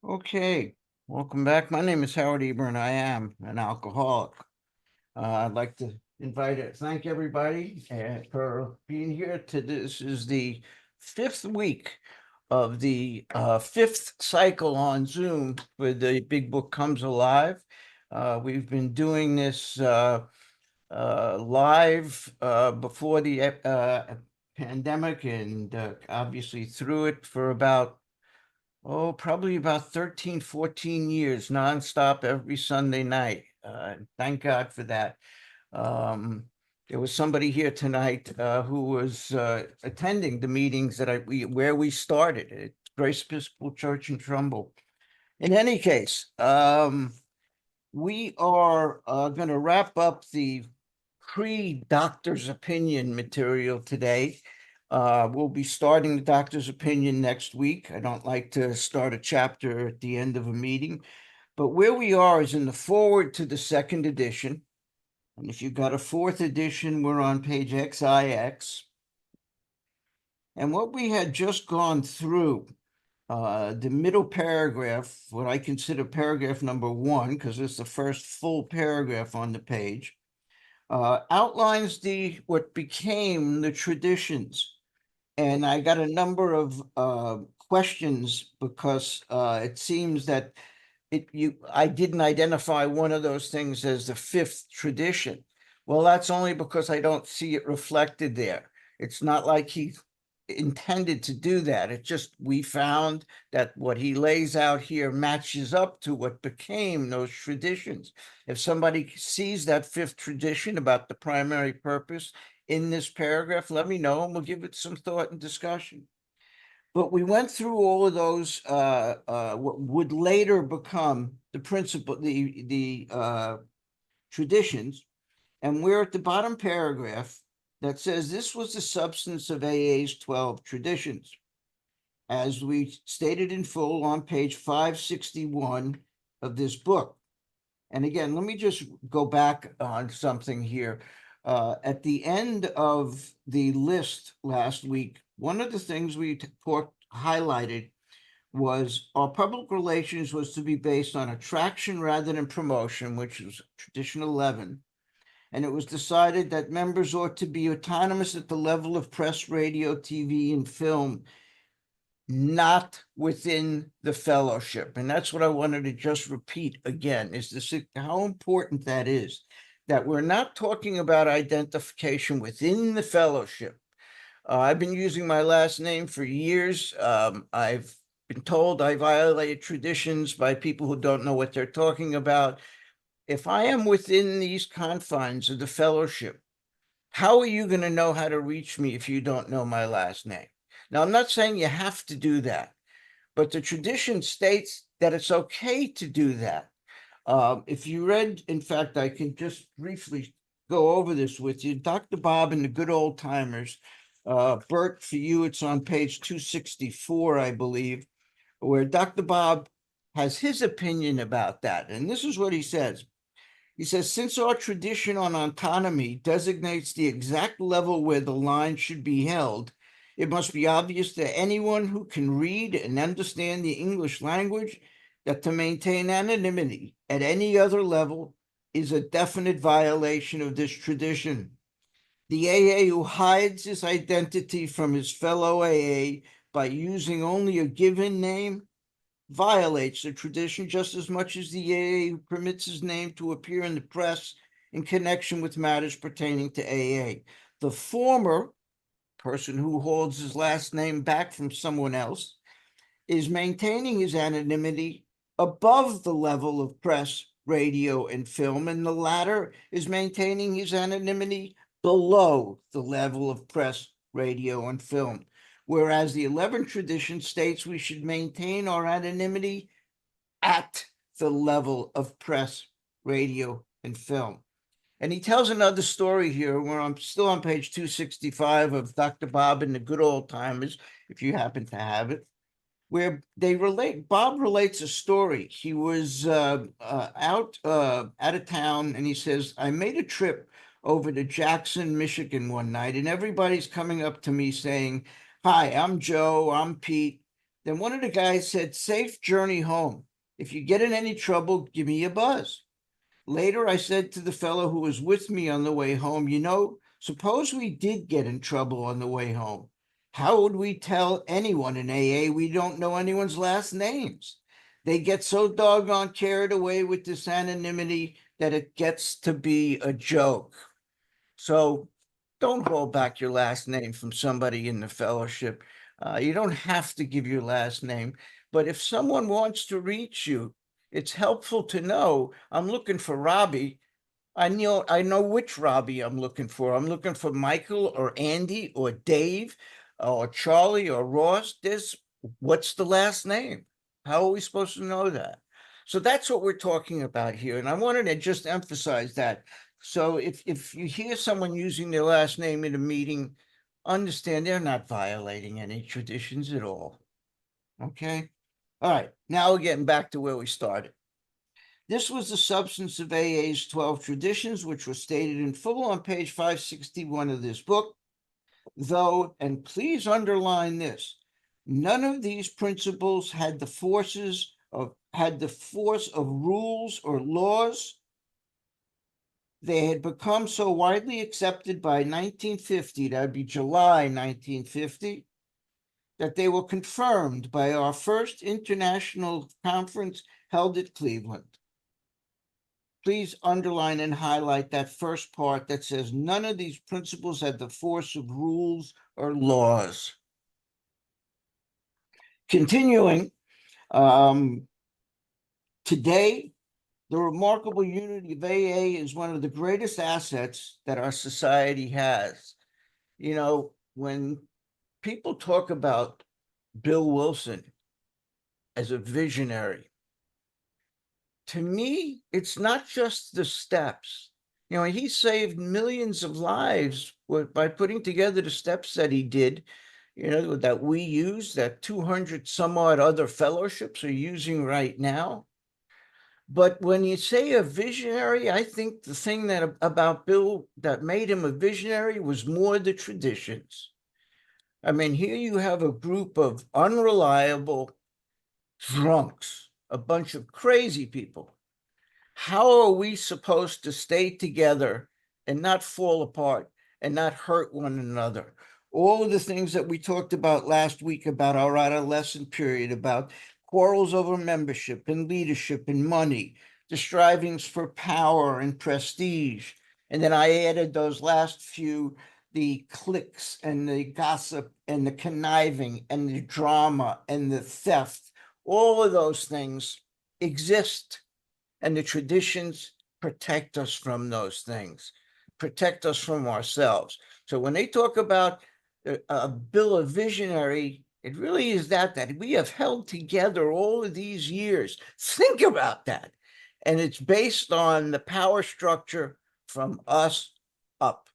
Okay, welcome back. My name is Howard Eber, and I am an alcoholic. I'd like to thank everybody for being here. This is the fifth week of the fifth cycle on Zoom for the Big Book Comes Alive. We've been doing this live before the pandemic and obviously through it for probably about 13, 14 years, nonstop every Sunday night. Thank God for that. There was somebody here tonight who was attending the meetings that where we started at Grace Episcopal Church in Trumbull. In any case, we are going to wrap up the pre-doctor's opinion material today. We'll be starting the doctor's opinion next week. I don't like to start a chapter at the end of a meeting, but where we are is in the foreword to the second edition. And if you've got a fourth edition, we're on page XIX. And what we had just gone through, the middle paragraph, what I consider paragraph number 1, because it's the first full paragraph on the page, outlines what became the traditions. And I got a number of questions because it seems that I didn't identify one of those things as the fifth tradition. Well, that's only because I don't see it reflected there. It's not like he intended to do that. It just, we found that what he lays out here matches up to what became those traditions. If somebody sees that fifth tradition about the primary purpose in this paragraph, let me know and we'll give it some thought and discussion. But we went through all of those, what would later become the principle, the traditions. And we're at the bottom paragraph that says this was the substance of AA's 12 traditions, as we stated in full on page 561 of this book. And again, let me just go back on something here. At the end of the list last week, one of the things we highlighted was our public relations was to be based on attraction rather than promotion, which was tradition 11. And it was decided that members ought to be autonomous at the level of press, radio, TV, and film, not within the fellowship. And that's what I wanted to just repeat again, is this how important that is, that we're not talking about identification within the fellowship. I've been using my last name for years. I've been told I violate traditions by people who don't know what they're talking about. If I am within these confines of the fellowship, how are you going to know how to reach me if you don't know my last name? Now, I'm not saying you have to do that, but the tradition states that it's okay to do that. If you read, in fact, I can just briefly go over this with you. Dr. Bob and the Good Old Timers, Bert, for you, it's on page 264, I believe, where Dr. Bob has his opinion about that. And this is what he says. He says, since our tradition on autonomy designates the exact level where the line should be held, it must be obvious to anyone who can read and understand the English language that to maintain anonymity at any other level is a definite violation of this tradition. The AA who hides his identity from his fellow AA by using only a given name violates the tradition just as much as the AA who permits his name to appear in the press in connection with matters pertaining to AA. The former person who holds his last name back from someone else is maintaining his anonymity above the level of press, radio, and film, and the latter is maintaining his anonymity below the level of press, radio, and film. Whereas the 11th tradition states we should maintain our anonymity at the level of press, radio, and film. And he tells another story here where I'm still on page 265 of Dr. Bob and the Good Old Timers, if you happen to have it, where Bob relates a story. He was out of town, and he says, I made a trip over to Jackson, Michigan one night, and everybody's coming up to me saying, hi, I'm Joe, I'm Pete. Then one of the guys said, "Safe journey home. If you get in any trouble, give me a buzz." Later, I said to the fellow who was with me on the way home, suppose we did get in trouble on the way home. How would we tell anyone in AA we don't know anyone's last names? They get so doggone carried away with this anonymity that it gets to be a joke. So don't hold back your last name from somebody in the fellowship. You don't have to give your last name, but if someone wants to reach you, it's helpful to know, I'm looking for Robbie. I know which Robbie I'm looking for. I'm looking for Michael or Andy or Dave or Charlie or Ross. What's the last name? How are we supposed to know that? So that's what we're talking about here. And I wanted to just emphasize that. So if you hear someone using their last name in a meeting, understand they're not violating any traditions at all. Okay? All right, now we're getting back to where we started. This was the substance of AA's 12 traditions, which were stated in full on page 561 of this book. Though, and please underline this, none of these principles had the force of rules or laws. They had become so widely accepted by 1950, that would be July 1950, that they were confirmed by our first international conference held at Cleveland. Please underline and highlight that first part that says none of these principles had the force of rules or laws. Continuing, today, the remarkable unity of AA is one of the greatest assets that our society has. When people talk about Bill Wilson as a visionary, to me, it's not just the steps. He saved millions of lives by putting together the steps that he did, that we use, that 200 some odd other fellowships are using right now. But when you say a visionary, I think the thing that about Bill that made him a visionary was more the traditions. I mean, here you have a group of unreliable drunks, a bunch of crazy people. How are we supposed to stay together and not fall apart and not hurt one another? All of the things that we talked about last week about our adolescent period, about quarrels over membership and leadership and money, the strivings for power and prestige. And then I added those last few, the cliques and the gossip and the conniving and the drama and the theft. All of those things exist. And the traditions protect us from those things, protect us from ourselves. So when they talk about a bill of visionary, it really is that we have held together all of these years. Think about that. And it's based on the power structure from us up.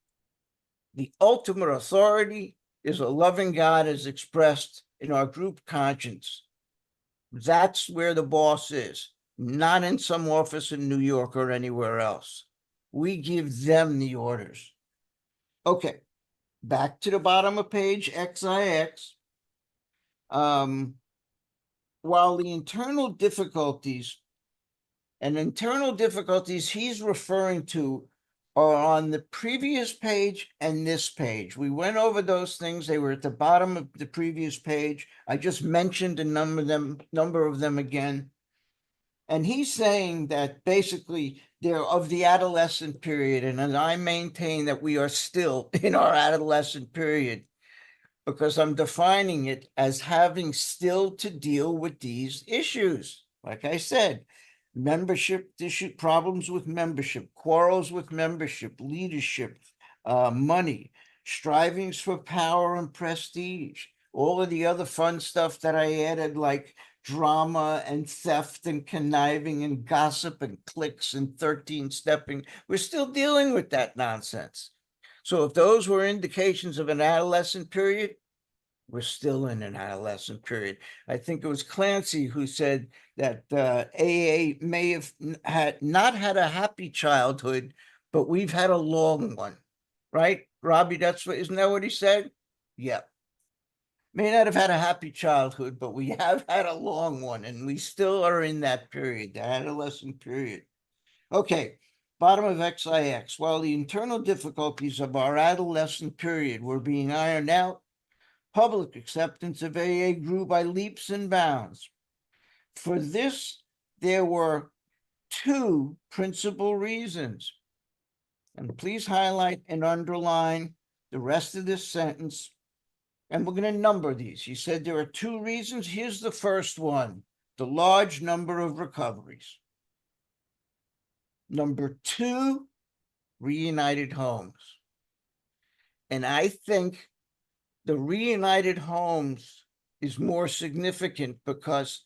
The ultimate authority is a loving God as expressed in our group conscience. That's where the boss is. Not in some office in New York or anywhere else. We give them the orders. Okay, back to the bottom of page XIX. While the internal difficulties he's referring to are on the previous page and this page. We went over those things. They were at the bottom of the previous page. I just mentioned a number of them again. And he's saying that basically they're of the adolescent period. And I maintain that we are still in our adolescent period because I'm defining it as having still to deal with these issues. Like I said, membership issue, problems with membership, quarrels with membership, leadership, money, strivings for power and prestige, all of the other fun stuff that I added, like drama and theft and conniving and gossip and cliques and 13 stepping. We're still dealing with that nonsense. So if those were indications of an adolescent period, we're still in an adolescent period. I think it was Clancy who said that AA may have not had a happy childhood, but we've had a long one, right? Robbie, isn't that what he said? Yeah. May not have had a happy childhood, but we have had a long one, and we still are in that period, the adolescent period. Okay, bottom of XIX. While the internal difficulties of our adolescent period were being ironed out, public acceptance of AA grew by leaps and bounds. For this, there were two principal reasons. And please highlight and underline the rest of this sentence. And we're going to number these. He said there are two reasons. Here's the first one: the large number of recoveries. Number two, reunited homes. And I think the reunited homes is more significant because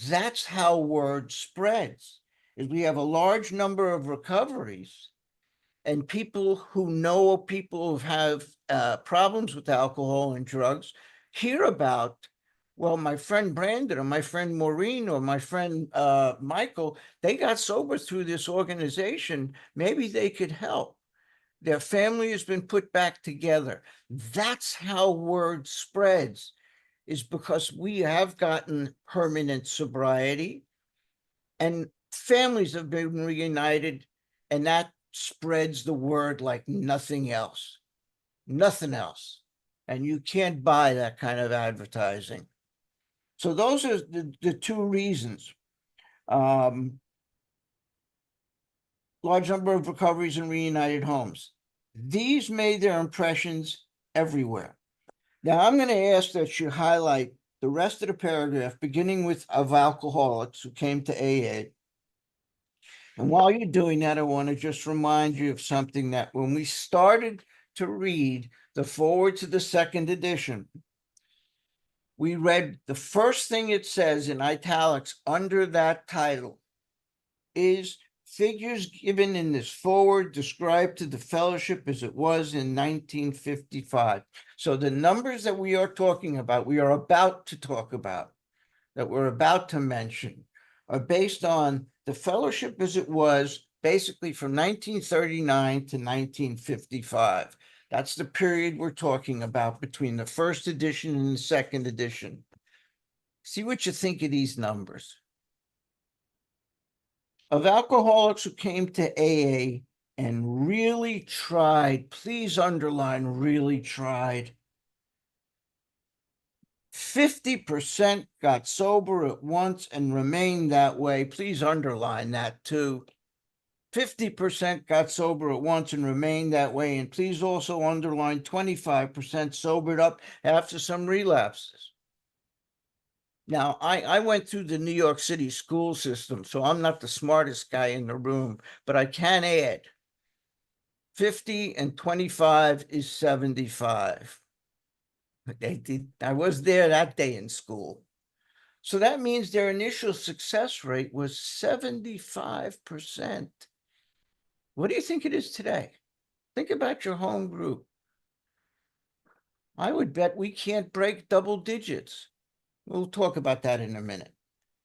that's how word spreads. Is we have a large number of recoveries, and people who know people who have problems with alcohol and drugs hear about, well, my friend Brandon or my friend Maureen or my friend Michael, they got sober through this organization. Maybe they could help. Their family has been put back together. That's how word spreads, is because we have gotten permanent sobriety and families have been reunited, and that spreads the word like nothing else. Nothing else. And you can't buy that kind of advertising. So those are the two reasons. Large number of recoveries and reunited homes. These made their impressions everywhere. Now I'm going to ask that you highlight the rest of the paragraph, beginning with of alcoholics who came to AA. And while you're doing that, I want to just remind you of something that when we started to read the foreword to the second edition, we read the first thing it says in italics under that title is figures given in this foreword described to the fellowship as it was in 1955. So the numbers that we are talking about, we are about to talk about, that we're about to mention, are based on the fellowship as it was basically from 1939 to 1955. That's the period we're talking about between the first edition and the second edition. See what you think of these numbers. Of alcoholics who came to AA and really tried, please underline really tried, 50% got sober at once and remained that way. Please underline that too. 50% got sober at once and remained that way. And please also underline 25% sobered up after some relapses. Now, I went through the New York City school system, so I'm not the smartest guy in the room, but I can add 50 and 25 is 75. I was there that day in school. So that means their initial success rate was 75%. What do you think it is today? Think about your home group. I would bet we can't break double digits. We'll talk about that in a minute.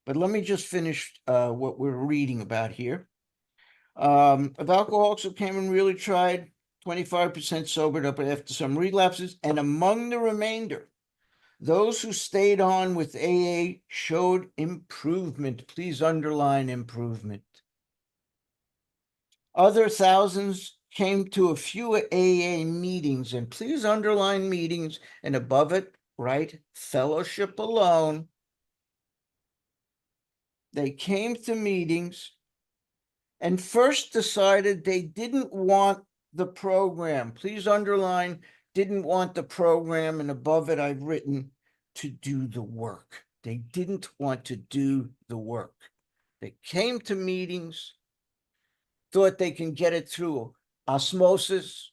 But let me just finish what we're reading about here. Of alcoholics who came and really tried, 25% sobered up after some relapses, and among the remainder, those who stayed on with AA showed improvement. Please underline improvement. Other thousands came to a few AA meetings, and please underline meetings, and above it, write fellowship alone. They came to meetings and first decided they didn't want the program. Please underline didn't want the program, and above it I've written to do the work. They didn't want to do the work. They came to meetings, thought they can get it through osmosis,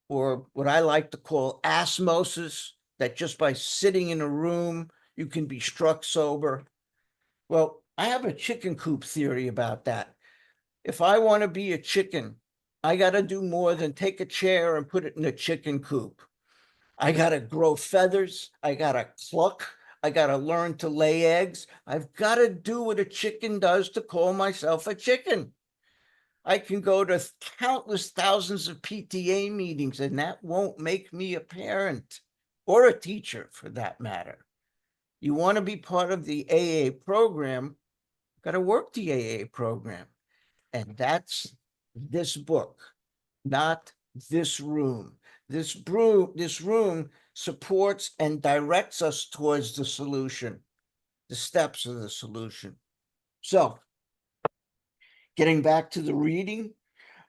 or what I like to call asmosis, that just by sitting in a room, you can be struck sober. Well, I have a chicken coop theory about that. If I want to be a chicken, I got to do more than take a chair and put it in a chicken coop. I got to grow feathers. I got to cluck. I got to learn to lay eggs. I've got to do what a chicken does to call myself a chicken. I can go to countless thousands of PTA meetings, and that won't make me a parent. or a teacher for that matter. You want to be part of the AA program, got to work the AA program. And that's this book, not this room. This room supports and directs us towards the solution, the steps of the solution. So, getting back to the reading,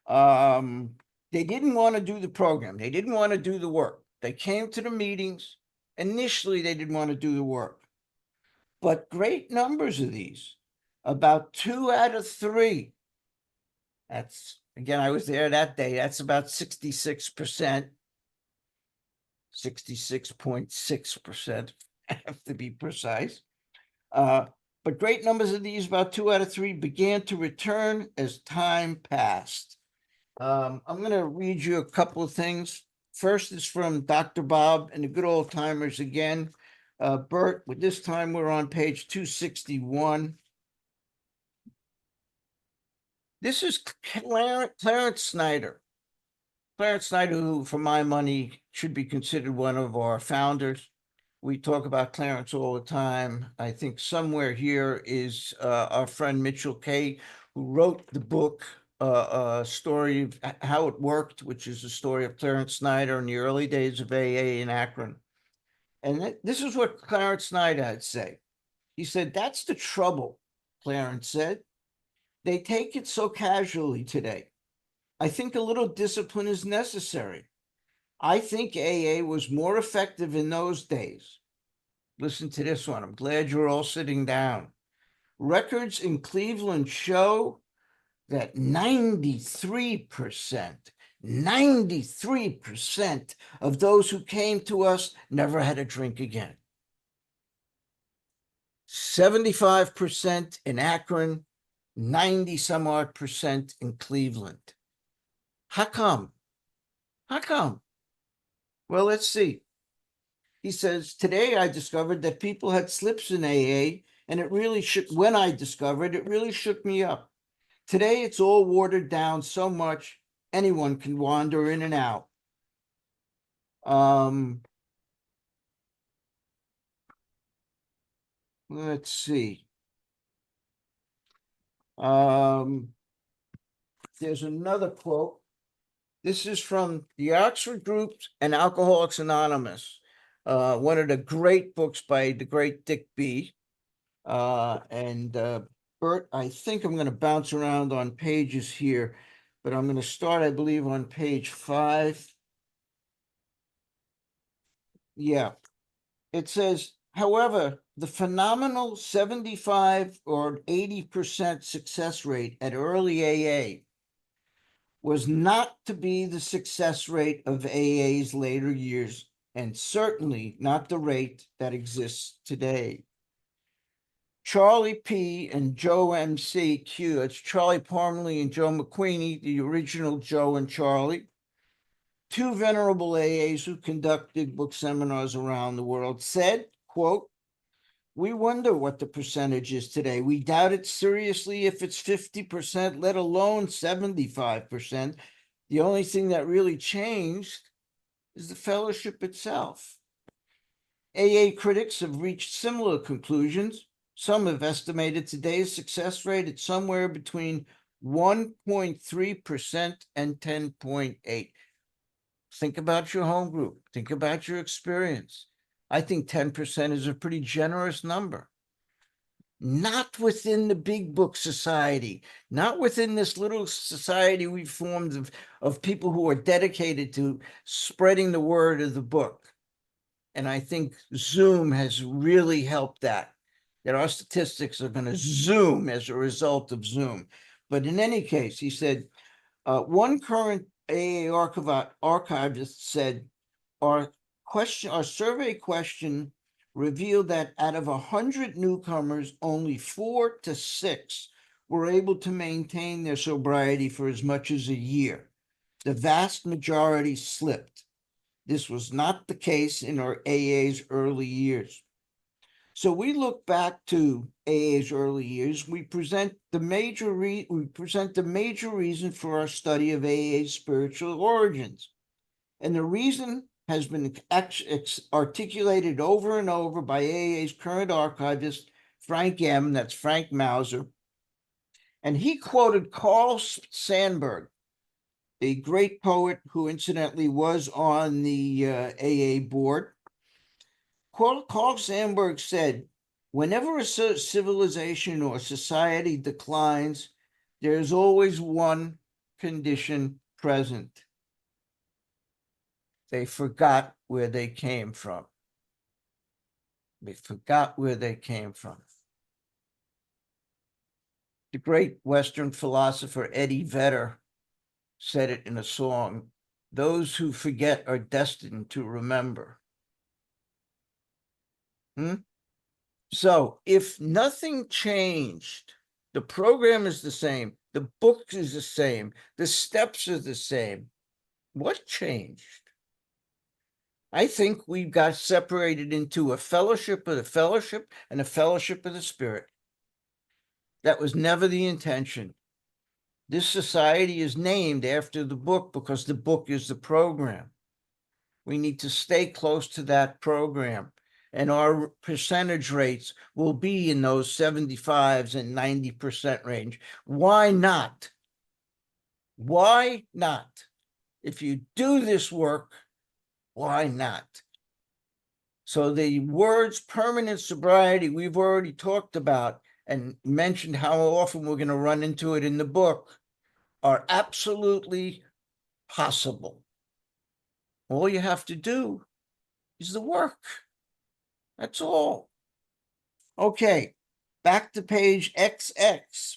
they didn't want to do the program. They didn't want to do the work. They came to the meetings. Initially, they didn't want to do the work. But great numbers of these, about 2 out of 3. That's, again, I was there that day. That's about 66%, 66.6%, I have to be precise. But great numbers of these, about 2 out of 3, began to return as time passed. I'm going to read you a couple of things. First is from Dr. Bob and the good old timers again. Bert, with this time we're on page 261. This is Clarence Snyder. Clarence Snyder, who, for my money, should be considered one of our founders. We talk about Clarence all the time. I think somewhere here is our friend Mitchell Kay, who wrote the book, story of how it worked, which is the story of Clarence Snyder in the early days of AA in Akron. And this is what Clarence Snyder had to say. He said, "That's the trouble," Clarence said. "They take it so casually today. I think a little discipline is necessary. I think AA was more effective in those days." Listen to this one. I'm glad you're all sitting down. Records in Cleveland show that 93% of those who came to us never had a drink again. 75% in Akron, 90 some odd percent in Cleveland. How come? How come? Well, let's see. He says, "Today I discovered that people had slips in AA, and it really shook, when I discovered, it really shook me up. Today it's all watered down so much, anyone can wander in and out." Let's see. There's another quote. This is from the Oxford Group and Alcoholics Anonymous, one of the great books by the great Dick B. Bert, I think I'm going to bounce around on pages here, but I'm going to start, I believe, on page 5. Yeah. It says, however, the phenomenal 75 or 80% success rate at early AA was not to be the success rate of AA's later years, and certainly not the rate that exists today. Charlie P. and Joe M.C.Q., that's Charlie Parmalee and Joe McQueenie, the original Joe and Charlie, two venerable AAs who conducted book seminars around the world, said, quote, "We wonder what the percentage is today. We doubt it seriously if it's 50%, let alone 75%. The only thing that really changed is the fellowship itself." AA critics have reached similar conclusions. Some have estimated today's success rate at somewhere between 1.3% and 10.8%. Think about your home group. Think about your experience. I think 10% is a pretty generous number. Not within the big book society, not within this little society we've formed of people who are dedicated to spreading the word of the book. And I think Zoom has really helped that our statistics are going to zoom as a result of Zoom. But in any case, he said, one current AA archivist said, our survey question revealed that out of 100 newcomers, only 4 to 6 were able to maintain their sobriety for as much as a year. The vast majority slipped. This was not the case in our AA's early years. So we look back to AA's early years. We present the major reason for our study of AA's spiritual origins. And the reason has been articulated over and over by AA's current archivist, Frank M., that's Frank Mauser, and he quoted Carl Sandburg, a great poet who incidentally was on the AA board. Carl Sandburg said, whenever a civilization or society declines, there's always one condition present. They forgot where they came from. They forgot where they came from. The great Western philosopher Eddie Vedder said it in a song, those who forget are destined to remember. So if nothing changed, the program is the same, the book is the same, the steps are the same, what changed? I think we got separated into a fellowship of the fellowship and a fellowship of the Spirit. That was never the intention. This society is named after the book because the book is the program. We need to stay close to that program, and our percentage rates will be in those 75s and 90% range. Why not? Why not? If you do this work, why not? So the words permanent sobriety, we've already talked about and mentioned how often we're going to run into it in the book, are absolutely possible. All you have to do is the work. That's all. Okay, back to page XX.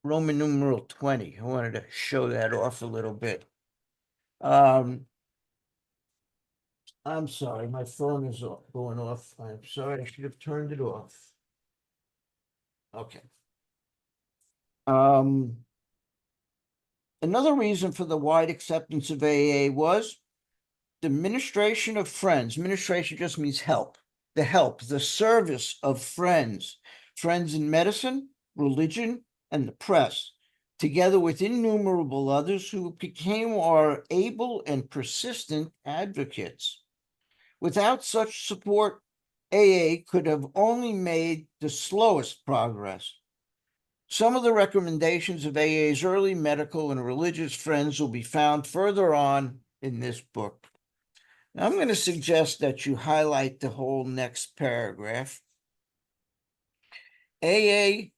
Roman numeral 20. I wanted to show that off a little bit. I'm sorry, my phone is going off. I'm sorry, I should have turned it off. Okay. Another reason for the wide acceptance of AA was the administration of friends. Administration just means help. The help, the service of friends in medicine, religion, and the press, together with innumerable others who became our able and persistent advocates. Without such support, AA could have only made the slowest progress. Some of the recommendations of AA's early medical and religious friends will be found further on in this book. Now, I'm going to suggest that you highlight the whole next paragraph. AA,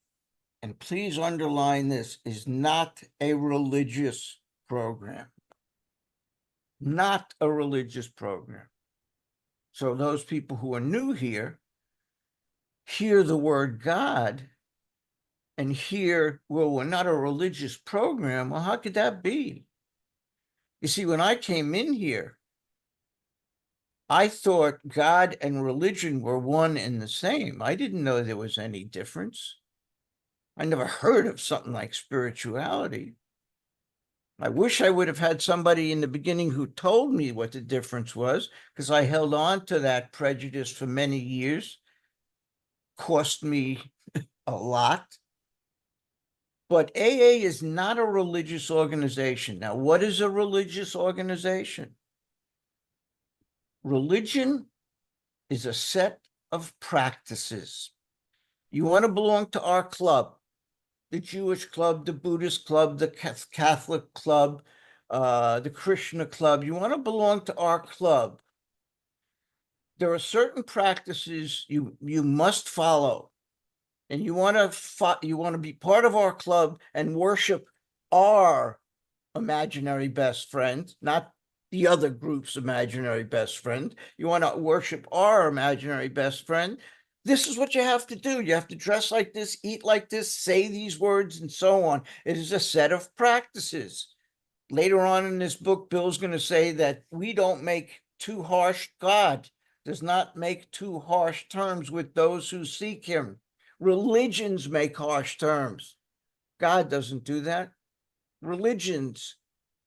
and please underline this, is not a religious program. Not a religious program. So those people who are new here hear the word God and hear, well, we're not a religious program. Well, how could that be? You see, when I came in here, I thought God and religion were one and the same. I didn't know there was any difference. I never heard of something like spirituality. I wish I would have had somebody in the beginning who told me what the difference was, because I held on to that prejudice for many years. Cost me a lot. But AA is not a religious organization. Now, what is a religious organization? Religion is a set of practices. You want to belong to our club, the Jewish club, the Buddhist club, the Catholic club, the Krishna club. You want to belong to our club. There are certain practices you must follow, and you want to be part of our club and worship our imaginary best friend, not the other group's imaginary best friend. You want to worship our imaginary best friend. This is what you have to do. You have to dress like this, eat like this, say these words, and so on. It is a set of practices. Later on in this book, Bill's going to say that we don't make too harsh. God does not make too harsh terms with those who seek him. Religions make harsh terms. God doesn't do that. Religions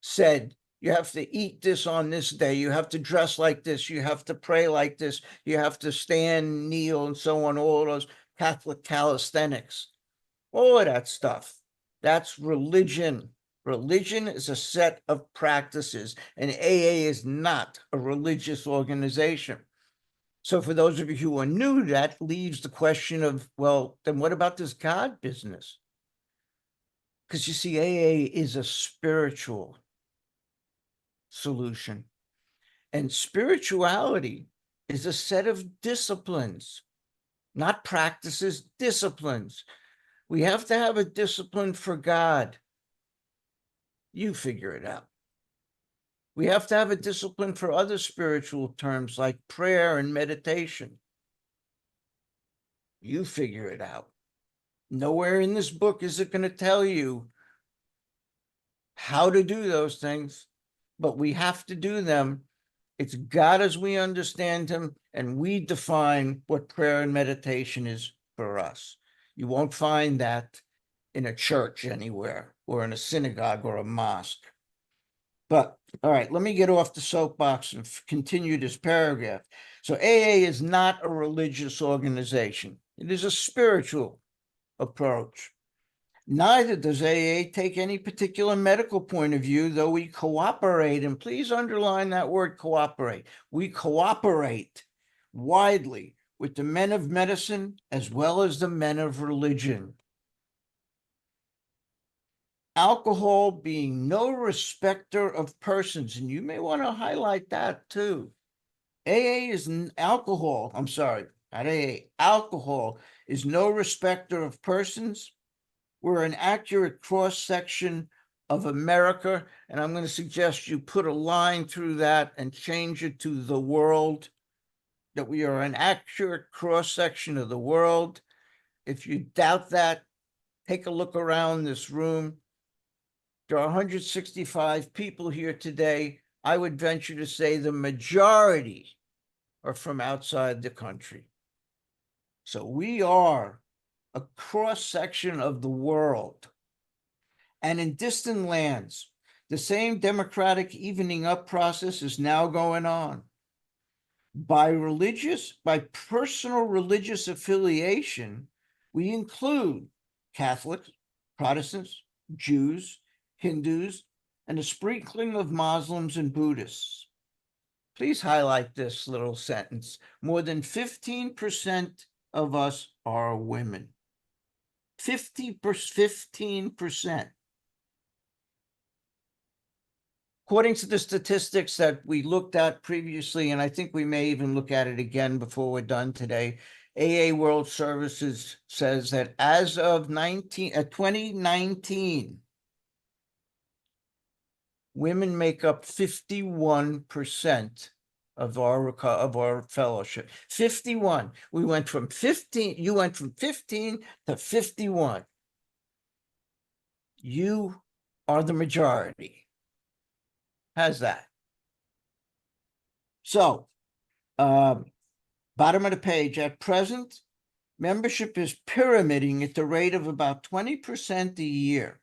said, you have to eat this on this day, you have to dress like this, you have to pray like this, you have to stand, kneel, and so on, all those Catholic calisthenics, all of that stuff. That's religion. Religion is a set of practices, and AA is not a religious organization. So for those of you who are new, that leaves the question of, well, then what about this God business? Because you see, AA is a spiritual solution. And spirituality is a set of disciplines, not practices, disciplines. We have to have a discipline for God. You figure it out. We have to have a discipline for other spiritual terms like prayer and meditation. You figure it out. Nowhere in this book is it going to tell you how to do those things, but we have to do them. It's God as we understand him, and we define what prayer and meditation is for us. You won't find that in a church anywhere, or in a synagogue or a mosque. But all right, let me get off the soapbox and continue this paragraph. So AA is not a religious organization. It is a spiritual approach. Neither does AA take any particular medical point of view, though we cooperate, and please underline that word cooperate. We cooperate widely with the men of medicine as well as the men of religion. Alcohol being no respecter of persons, and you may want to highlight that too. AA is alcohol, I'm sorry, not AA, alcohol is no respecter of persons. We're an accurate cross-section of America, and I'm going to suggest you put a line through that and change it to the world, that we are an accurate cross-section of the world. If you doubt that, take a look around this room. There are 165 people here today. I would venture to say the majority are from outside the country. So we are a cross-section of the world. And in distant lands, the same democratic evening up process is now going on. By personal religious affiliation, we include Catholics, Protestants, Jews, Hindus, and a sprinkling of Muslims and Buddhists. Please highlight this little sentence. More than 15% of us are women. 15%. According to the statistics that we looked at previously, and I think we may even look at it again before we're done today, AA World Services says that as of 2019, women make up 51% of our fellowship. 51. We went from 15. You went from 15 to 51. You are the majority. How's that? So, bottom of the page. At present, membership is pyramiding at the rate of about 20% a year.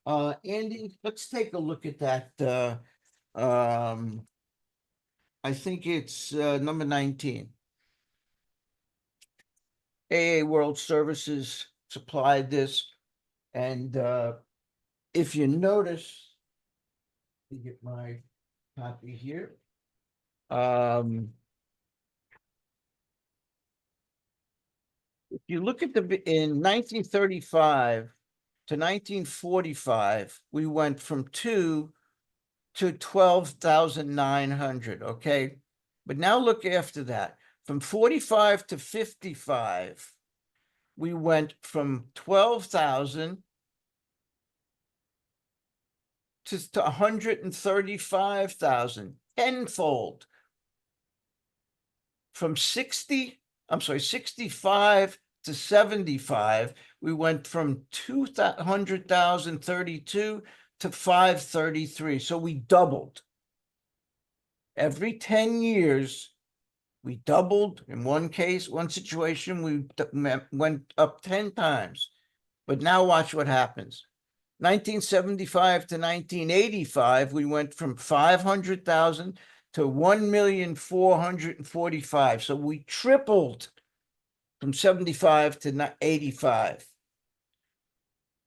Andy, let's take a look at that. I think it's number 19. AA World Services supplied this, and if you notice, let me get my copy here. If you look at in 1935 to 1945, we went from 2 to 12,900, okay? But now look after that. From 45 to 55, we went from 12,000 to 135,000, tenfold. From 65 to 75, we went from 200,032 to 533. So we doubled. Every 10 years, we doubled. In one case, one situation, we went up 10 times. But now watch what happens. 1975 to 1985, we went from 500,000 to 1,445,000. So we tripled from 75 to 85.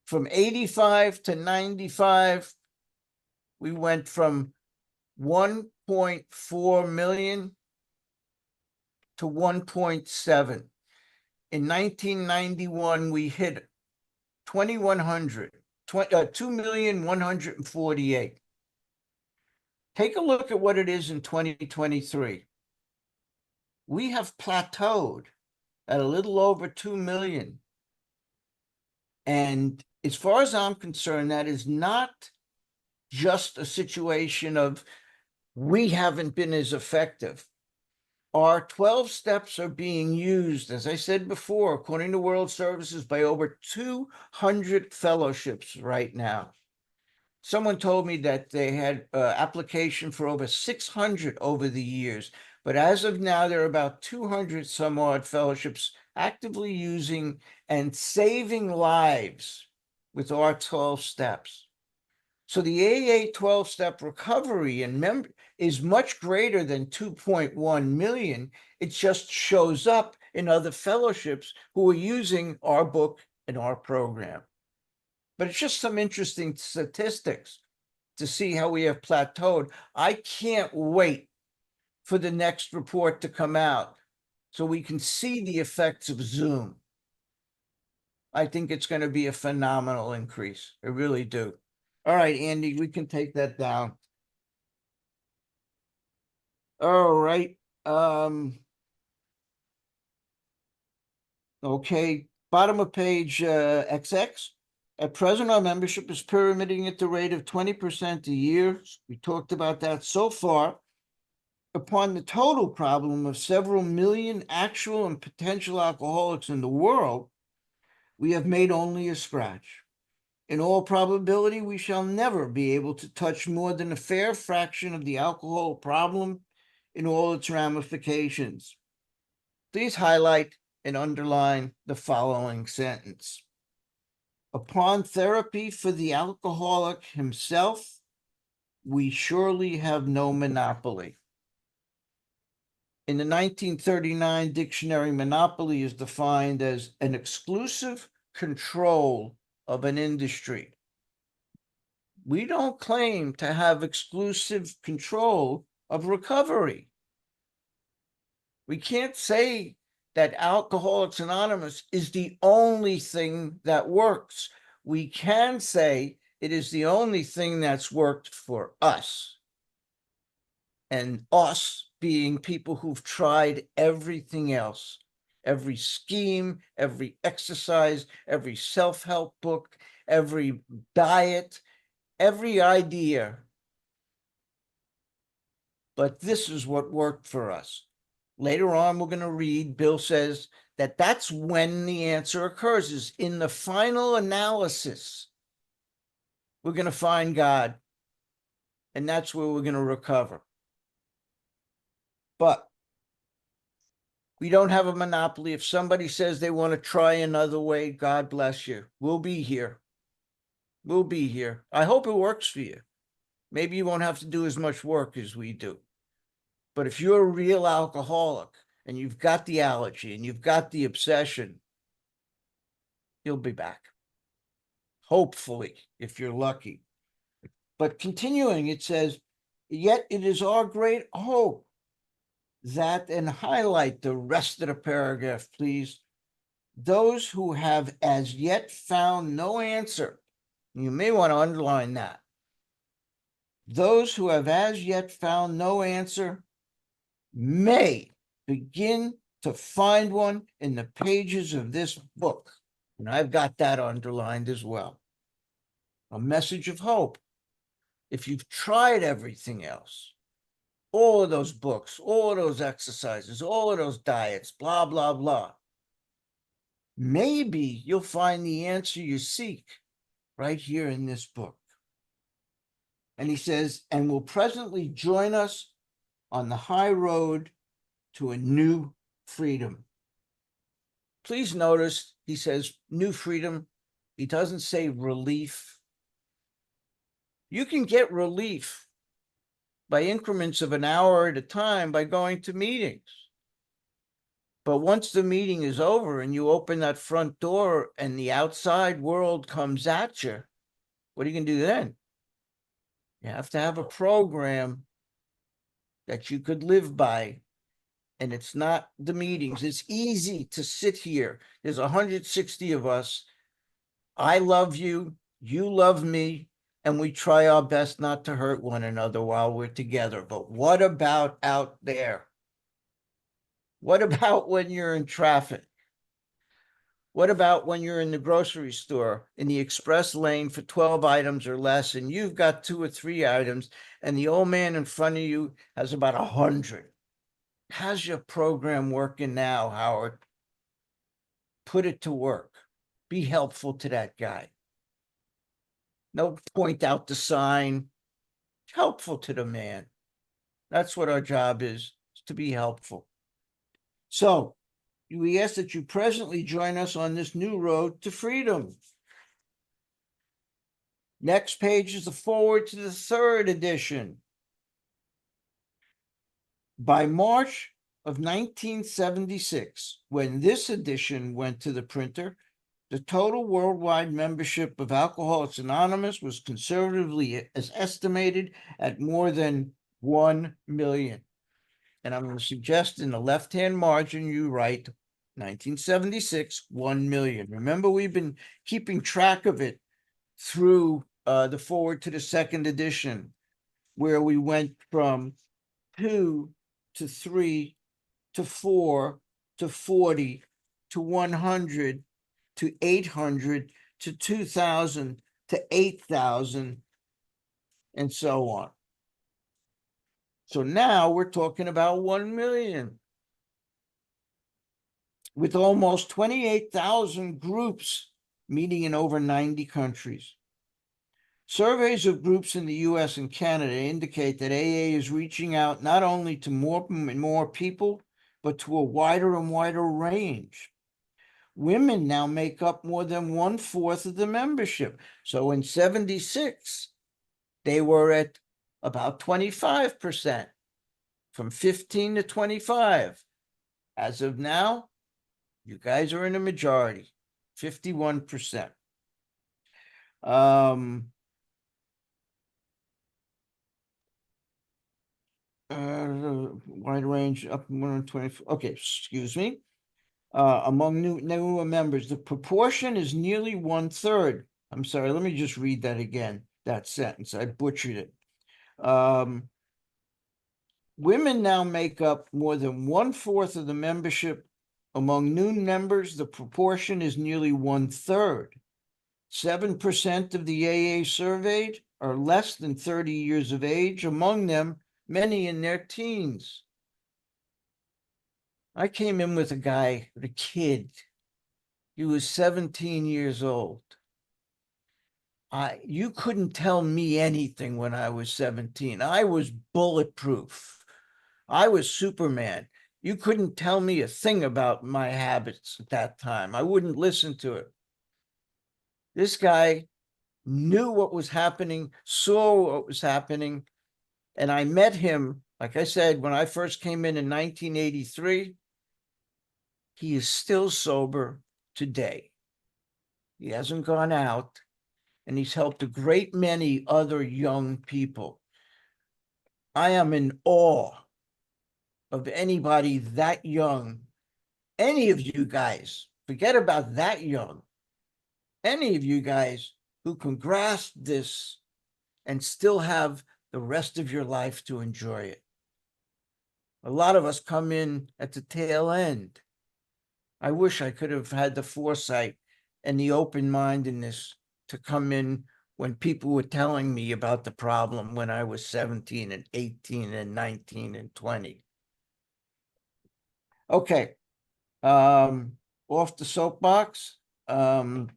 From 85 to 95, we went from 1.4 million to 1.7. In 1991, we hit 2,100, 2,148,000. Take a look at what it is in 2023. We have plateaued at a little over 2 million. And as far as I'm concerned, that is not just a situation of we haven't been as effective. Our 12 steps are being used, as I said before, according to World Services, by over 200 fellowships right now. Someone told me that they had application for over 600 over the years, but as of now, there are about 200 some odd fellowships actively using and saving lives with our 12 steps. So the AA 12-step recovery and is much greater than 2.1 million. It just shows up in other fellowships who are using our book and our program. But it's just some interesting statistics to see how we have plateaued. I can't wait for the next report to come out so we can see the effects of Zoom. I think it's going to be a phenomenal increase. I really do. All right, Andy, we can take that down. All right. Okay, bottom of page XX. At present, our membership is pyramiding at the rate of 20% a year. We talked about that so far. Upon the total problem of several million actual and potential alcoholics in the world, we have made only a scratch. In all probability, we shall never be able to touch more than a fair fraction of the alcohol problem in all its ramifications. Please highlight and underline the following sentence. Upon therapy for the alcoholic himself, we surely have no monopoly. In the 1939 dictionary, monopoly is defined as an exclusive control of an industry. We don't claim to have exclusive control of recovery. We can't say that Alcoholics Anonymous is the only thing that works. We can say it is the only thing that's worked for us. And us being people who've tried everything else, every scheme, every exercise, every self-help book, every diet, every idea. But this is what worked for us. Later on, we're going to read, Bill says that that's when the answer occurs, is in the final analysis. We're going to find God, and that's where we're going to recover. But we don't have a monopoly. If somebody says they want to try another way, God bless you. We'll be here. We'll be here. I hope it works for you. Maybe you won't have to do as much work as we do. But if you're a real alcoholic and you've got the allergy and you've got the obsession, you'll be back. Hopefully, if you're lucky. But continuing, it says, yet it is our great hope that, and highlight the rest of the paragraph, please, those who have as yet found no answer, you may want to underline that, those who have as yet found no answer may begin to find one in the pages of this book. And I've got that underlined as well. A message of hope. If you've tried everything else, all of those books, all of those exercises, all of those diets, blah, blah, blah, maybe you'll find the answer you seek right here in this book. And he says, and will presently join us on the high road to a new freedom. Please notice he says new freedom. He doesn't say relief. You can get relief by increments of an hour at a time by going to meetings. But once the meeting is over and you open that front door and the outside world comes at you, what are you going to do then? You have to have a program that you could live by. And it's not the meetings. It's easy to sit here. There's 160 of us. I love you. You love me. And we try our best not to hurt one another while we're together. But what about out there? What about when you're in traffic? What about when you're in the grocery store in the express lane for 12 items or less, and you've got 2 or 3 items, and the old man in front of you has about 100? How's your program working now, Howard? Put it to work. Be helpful to that guy. No, point out the sign. Helpful to the man. That's what our job is to be helpful. So we ask that you presently join us on this new road to freedom. Next page is the forward to the 3rd edition. By March of 1976, when this edition went to the printer, the total worldwide membership of Alcoholics Anonymous was conservatively estimated at more than 1 million. And I'm going to suggest in the left-hand margin, you write 1976, 1 million. Remember, we've been keeping track of it through the forward to the 2nd edition, where we went from 2 to 3 to 4 to 40 to 100 to 800 to 2,000 to 8,000 and so on. So now we're talking about 1 million with almost 28,000 groups meeting in over 90 countries. Surveys of groups in the US and Canada indicate that AA is reaching out not only to more and more people, but to a wider and wider range. Women now make up more than 1/4 of the membership. So in 76, they were at about 25%, from 15 to 25. As of now, you guys are in a majority, 51%. Wide range up 120. Okay, excuse me. Among newer members, the proportion is nearly 1/3. I'm sorry, let me just read that again, that sentence. I butchered it. Women now make up more than 1/4 of the membership. Among new members, the proportion is nearly 1/3. 7% of the AA surveyed are less than 30 years of age, among them, many in their teens. I came in with a kid. He was 17 years old. You couldn't tell me anything when I was 17. I was bulletproof. I was Superman. You couldn't tell me a thing about my habits at that time. I wouldn't listen to it. This guy knew what was happening, saw what was happening, and I met him, like I said, when I first came in 1983. He is still sober today. He hasn't gone out, and he's helped a great many other young people. I am in awe of anybody that young, any of you guys, forget about that young, any of you guys who can grasp this and still have the rest of your life to enjoy it. A lot of us come in at the tail end. I wish I could have had the foresight and the open-mindedness to come in when people were telling me about the problem when I was 17 and 18 and 19 and 20. Okay, off the soapbox. The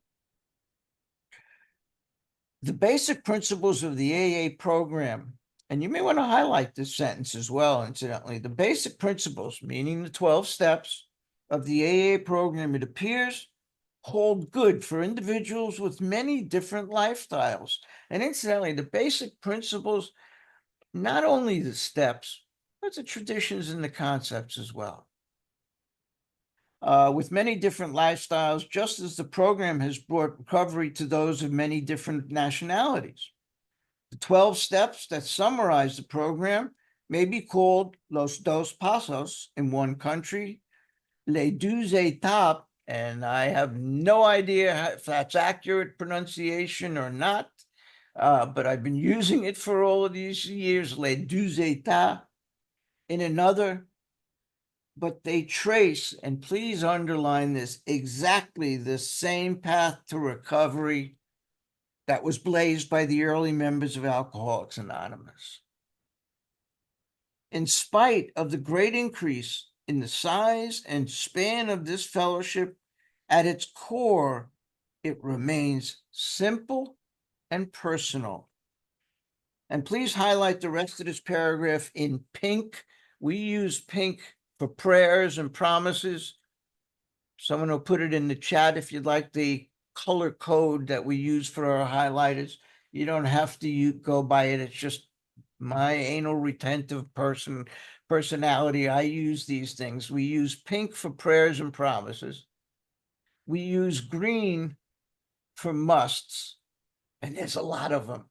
basic principles of the AA program, and you may want to highlight this sentence as well, incidentally. The basic principles, meaning the 12 steps of the AA program, it appears, hold good for individuals with many different lifestyles. And incidentally, the basic principles, not only the steps, but the traditions and the concepts as well. with many different lifestyles, just as the program has brought recovery to those of many different nationalities. The 12 steps that summarize the program may be called Los Dos Pasos in one country, Les Deux Étapes, and I have no idea if that's accurate pronunciation or not, but I've been using it for all of these years, Les Deux Étapes, in another, but they trace, and please underline this, exactly the same path to recovery that was blazed by the early members of Alcoholics Anonymous. In spite of the great increase in the size and span of this fellowship, at its core, it remains simple and personal. And please highlight the rest of this paragraph in pink. We use pink for prayers and promises. Someone will put it in the chat if you'd like the color code that we use for our highlighters. You don't have to go by it. It's just my anal retentive personality. I use these things. We use pink for prayers and promises. We use green for musts, and there's a lot of them.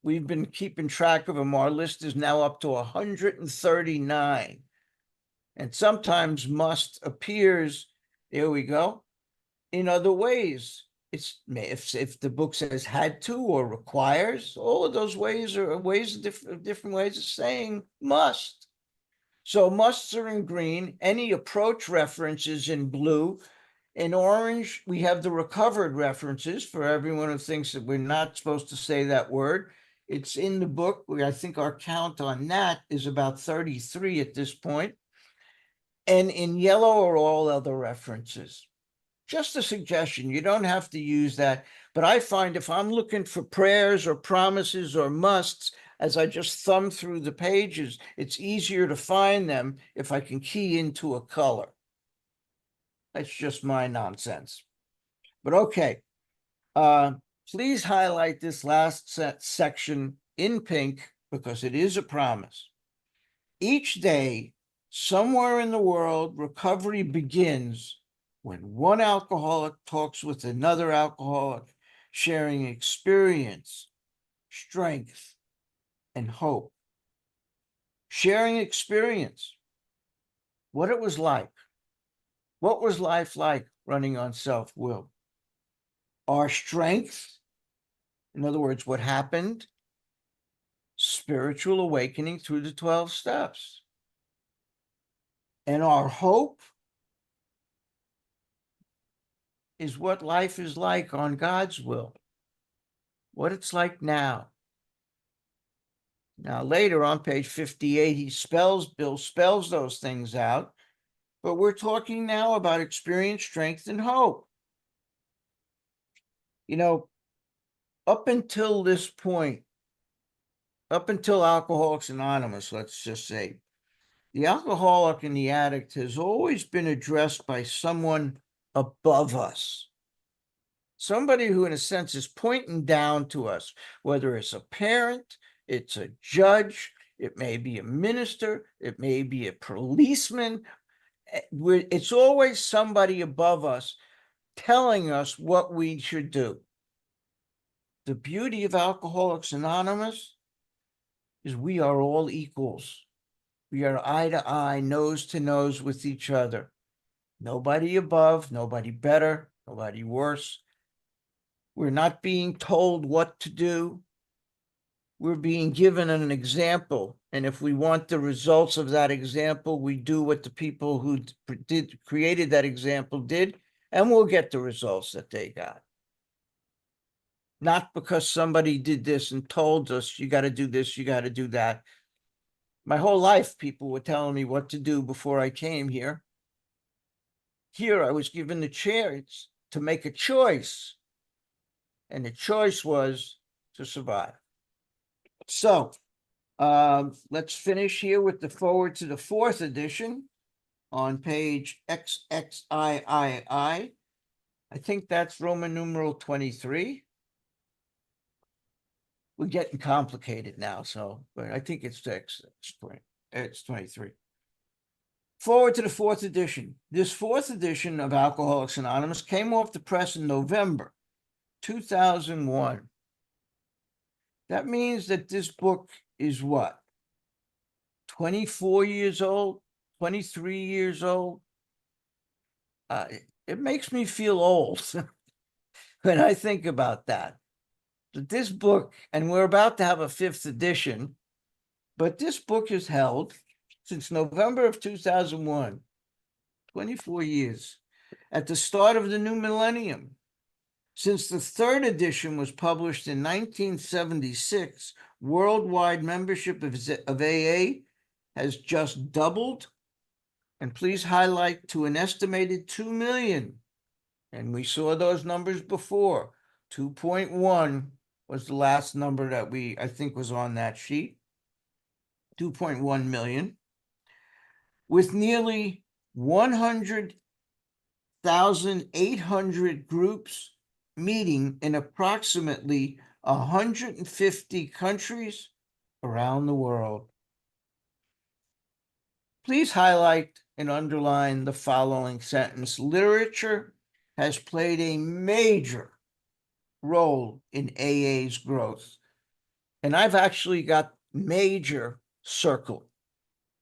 We've been keeping track of them. Our list is now up to 139. And sometimes must appears, there we go, in other ways. It's if the book says had to or requires, all of those ways are different ways of saying must. So musts are in green. Any approach references in blue. In orange, we have the recovered references for everyone who thinks that we're not supposed to say that word. It's in the book. I think our count on that is about 33 at this point. And in yellow are all other references. Just a suggestion. You don't have to use that. But I find if I'm looking for prayers or promises or musts, as I just thumb through the pages, it's easier to find them if I can key into a color. That's just my nonsense. But okay. Please highlight this last section in pink because it is a promise. Each day, somewhere in the world, recovery begins when one alcoholic talks with another alcoholic, sharing experience, strength, and hope. Sharing experience, what it was like. What was life like running on self-will? Our strength, in other words, what happened? Spiritual awakening through the 12 steps. And our hope is what life is like on God's will, what it's like now. Now, later on page 58, Bill spells those things out, but we're talking now about experience, strength, and hope. You know, up until this point, up until Alcoholics Anonymous, let's just say, the alcoholic and the addict has always been addressed by someone above us. Somebody who, in a sense, is pointing down to us, whether it's a parent, it's a judge, it may be a minister, it may be a policeman. It's always somebody above us telling us what we should do. The beauty of Alcoholics Anonymous is we are all equals. We are eye to eye, nose to nose with each other. Nobody above, nobody better, nobody worse. We're not being told what to do. We're being given an example. And if we want the results of that example, we do what the people who created that example did, and we'll get the results that they got. Not because somebody did this and told us, you got to do this, you got to do that. My whole life, people were telling me what to do before I came here. Here, I was given the chance to make a choice. And the choice was to survive. So let's finish here with the forward to the 4th edition on page XXIII. I think that's Roman numeral 23. We're getting complicated now, but I think it's 23. Forward to the fourth edition. This fourth edition of Alcoholics Anonymous came off the press in November 2001. That means that this book is what? 24 years old, 23 years old. It makes me feel old when I think about that. But this book, and we're about to have a fifth edition, but this book is held since November of 2001, 24 years, at the start of the new millennium. Since the third edition was published in 1976, worldwide membership of AA has just doubled, and please highlight, to an estimated 2 million. And we saw those numbers before. 2.1 was the last number that I think was on that sheet. 2.1 million. With nearly 100,800 groups meeting in approximately 150 countries around the world. Please highlight and underline the following sentence. Literature has played a major role in AA's growth. And I've actually got major circled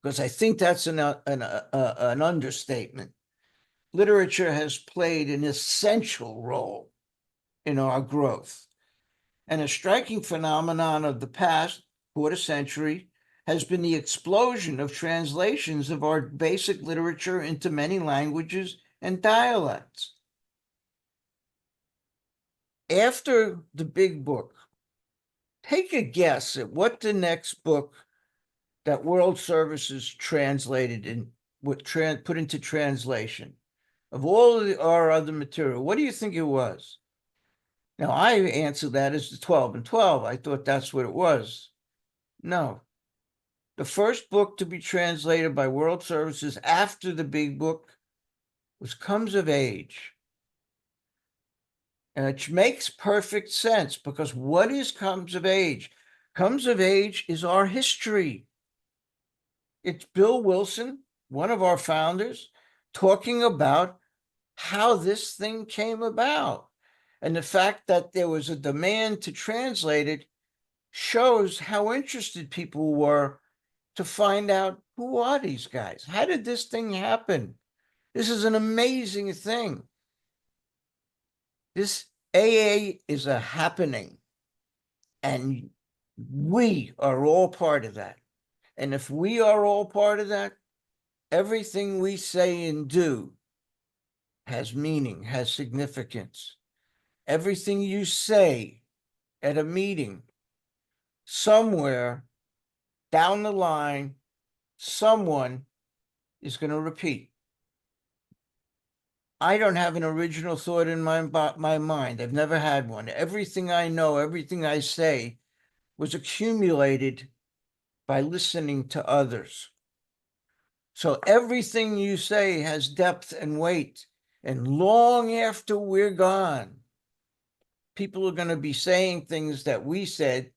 because I think that's an understatement. Literature has played an essential role in our growth. And a striking phenomenon of the past quarter century has been the explosion of translations of our basic literature into many languages and dialects. After the big book, take a guess at what the next book that World Services translated in put into translation. Of all of our other material, what do you think it was? Now, I answered that as the 12 and 12. I thought that's what it was. No. The first book to be translated by World Services after the big book was Comes of Age. And it makes perfect sense, because what is Comes of Age? Comes of Age is our history. It's Bill Wilson, one of our founders, talking about how this thing came about. And the fact that there was a demand to translate it shows how interested people were to find out, who are these guys? How did this thing happen? This is an amazing thing. This AA is a happening, and we are all part of that. And if we are all part of that, everything we say and do has meaning, has significance. Everything you say at a meeting, somewhere down the line, someone is going to repeat. I don't have an original thought in my mind. I've never had one. Everything I know, everything I say was accumulated by listening to others. So everything you say has depth and weight. And long after we're gone, people are going to be saying things that we said,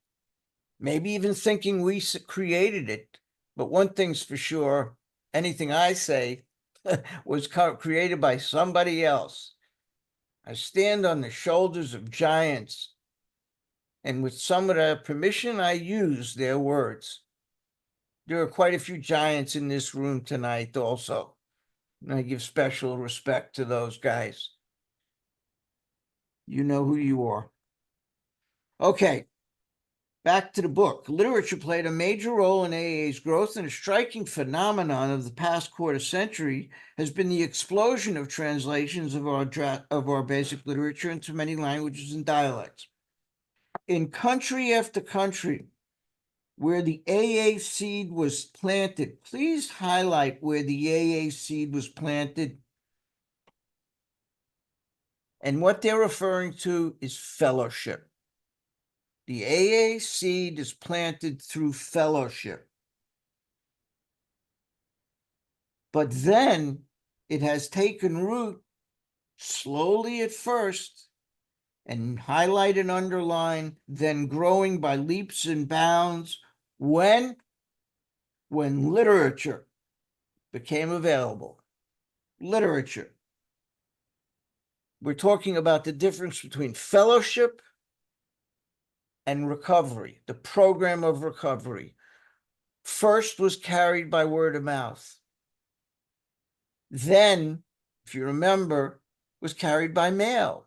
maybe even thinking we created it. But one thing's for sure, anything I say was created by somebody else. I stand on the shoulders of giants, and with some of their permission, I use their words. There are quite a few giants in this room tonight also, and I give special respect to those guys. You know who you are. Okay. Back to the book. Literature played a major role in AA's growth, and a striking phenomenon of the past quarter century has been the explosion of translations of our basic literature into many languages and dialects. In country after country where the AA seed was planted, please highlight where the AA seed was planted. And what they're referring to is fellowship. The AA seed is planted through fellowship. But then it has taken root slowly at first, and highlight and underline, then growing by leaps and bounds when literature became available. Literature. We're talking about the difference between fellowship and recovery, the program of recovery. First was carried by word of mouth. Then, if you remember, was carried by mail.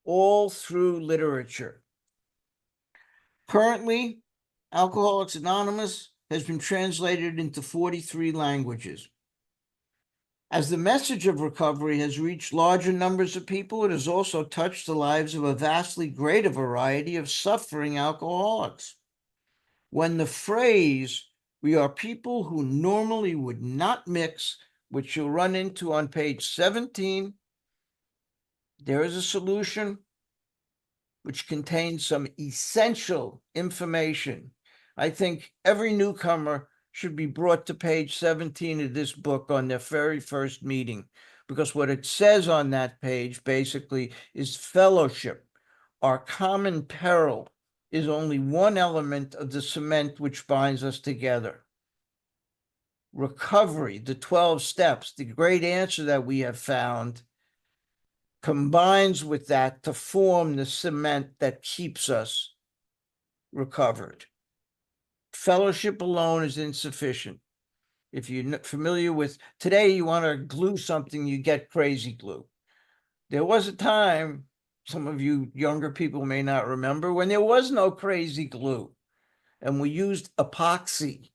All through literature. Currently, Alcoholics Anonymous has been translated into 43 languages. As the message of recovery has reached larger numbers of people, it has also touched the lives of a vastly greater variety of suffering alcoholics. When the phrase, "we are people who normally would not mix," which you'll run into on page 17, there is a solution which contains some essential information. I think every newcomer should be brought to page 17 of this book on their very first meeting, because what it says on that page basically is fellowship. Our common peril is only one element of the cement which binds us together. Recovery, the 12 steps, the great answer that we have found, combines with that to form the cement that keeps us recovered. Fellowship alone is insufficient. If you're familiar with today, you want to glue something, you get crazy glue. There was a time, some of you younger people may not remember, when there was no crazy glue, and we used epoxy.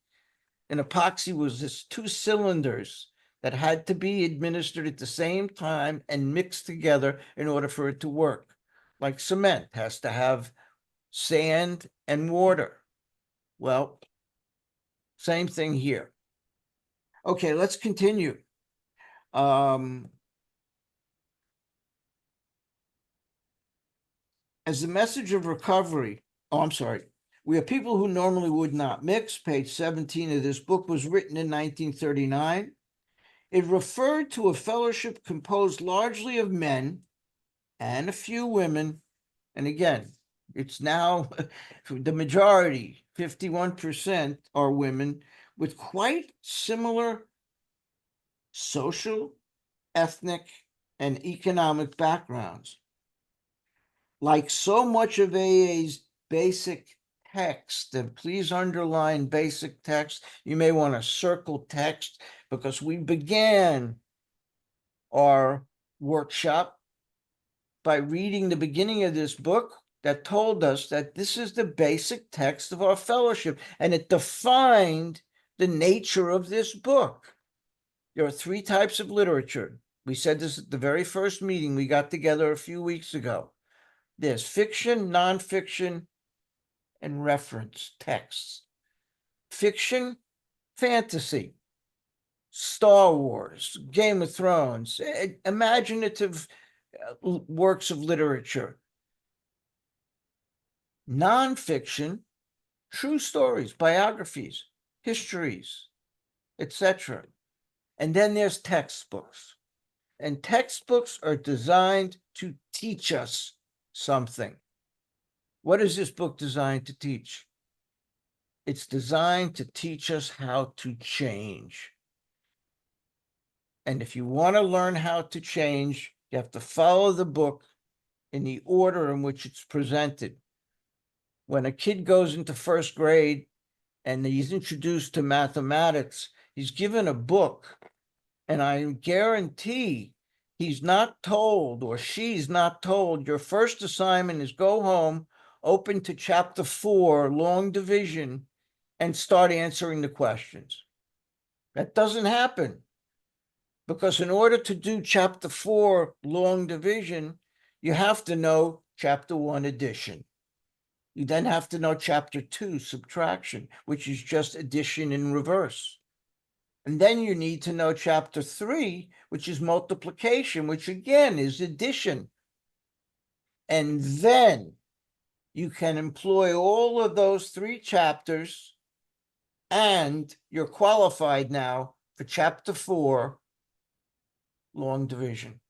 And epoxy was this 2 cylinders that had to be administered at the same time and mixed together in order for it to work. Like cement has to have sand and water. Well, same thing here. Okay, let's continue. As the message of recovery, we are people who normally would not mix. Page 17 of this book was written in 1939. It referred to a fellowship composed largely of men and a few women. And again, it's now the majority, 51% are women, with quite similar social, ethnic, and economic backgrounds. Like so much of AA's basic text, and please underline basic text, you may want to circle text, because we began our workshop by reading the beginning of this book that told us that this is the basic text of our fellowship, and it defined the nature of this book. There are 3 types of literature. We said this at the very first meeting we got together a few weeks ago. There's fiction, nonfiction, and reference texts. Fiction, fantasy, Star Wars, Game of Thrones, imaginative works of literature. Nonfiction, true stories, biographies, histories, etc. And then there's textbooks. And textbooks are designed to teach us something. What is this book designed to teach? It's designed to teach us how to change. And if you want to learn how to change, you have to follow the book in the order in which it's presented. When a kid goes into first grade and he's introduced to mathematics, he's given a book, and I guarantee he's not told, or she's not told, your first assignment is go home, open to chapter 4, long division, and start answering the questions. That doesn't happen, because in order to do chapter 4, long division, you have to know chapter 1, addition. You then have to know chapter 2, subtraction, which is just addition in reverse. And then you need to know chapter 3, which is multiplication, which again is addition. And then you can employ all of those 3 chapters, and you're qualified now for chapter 4, long division.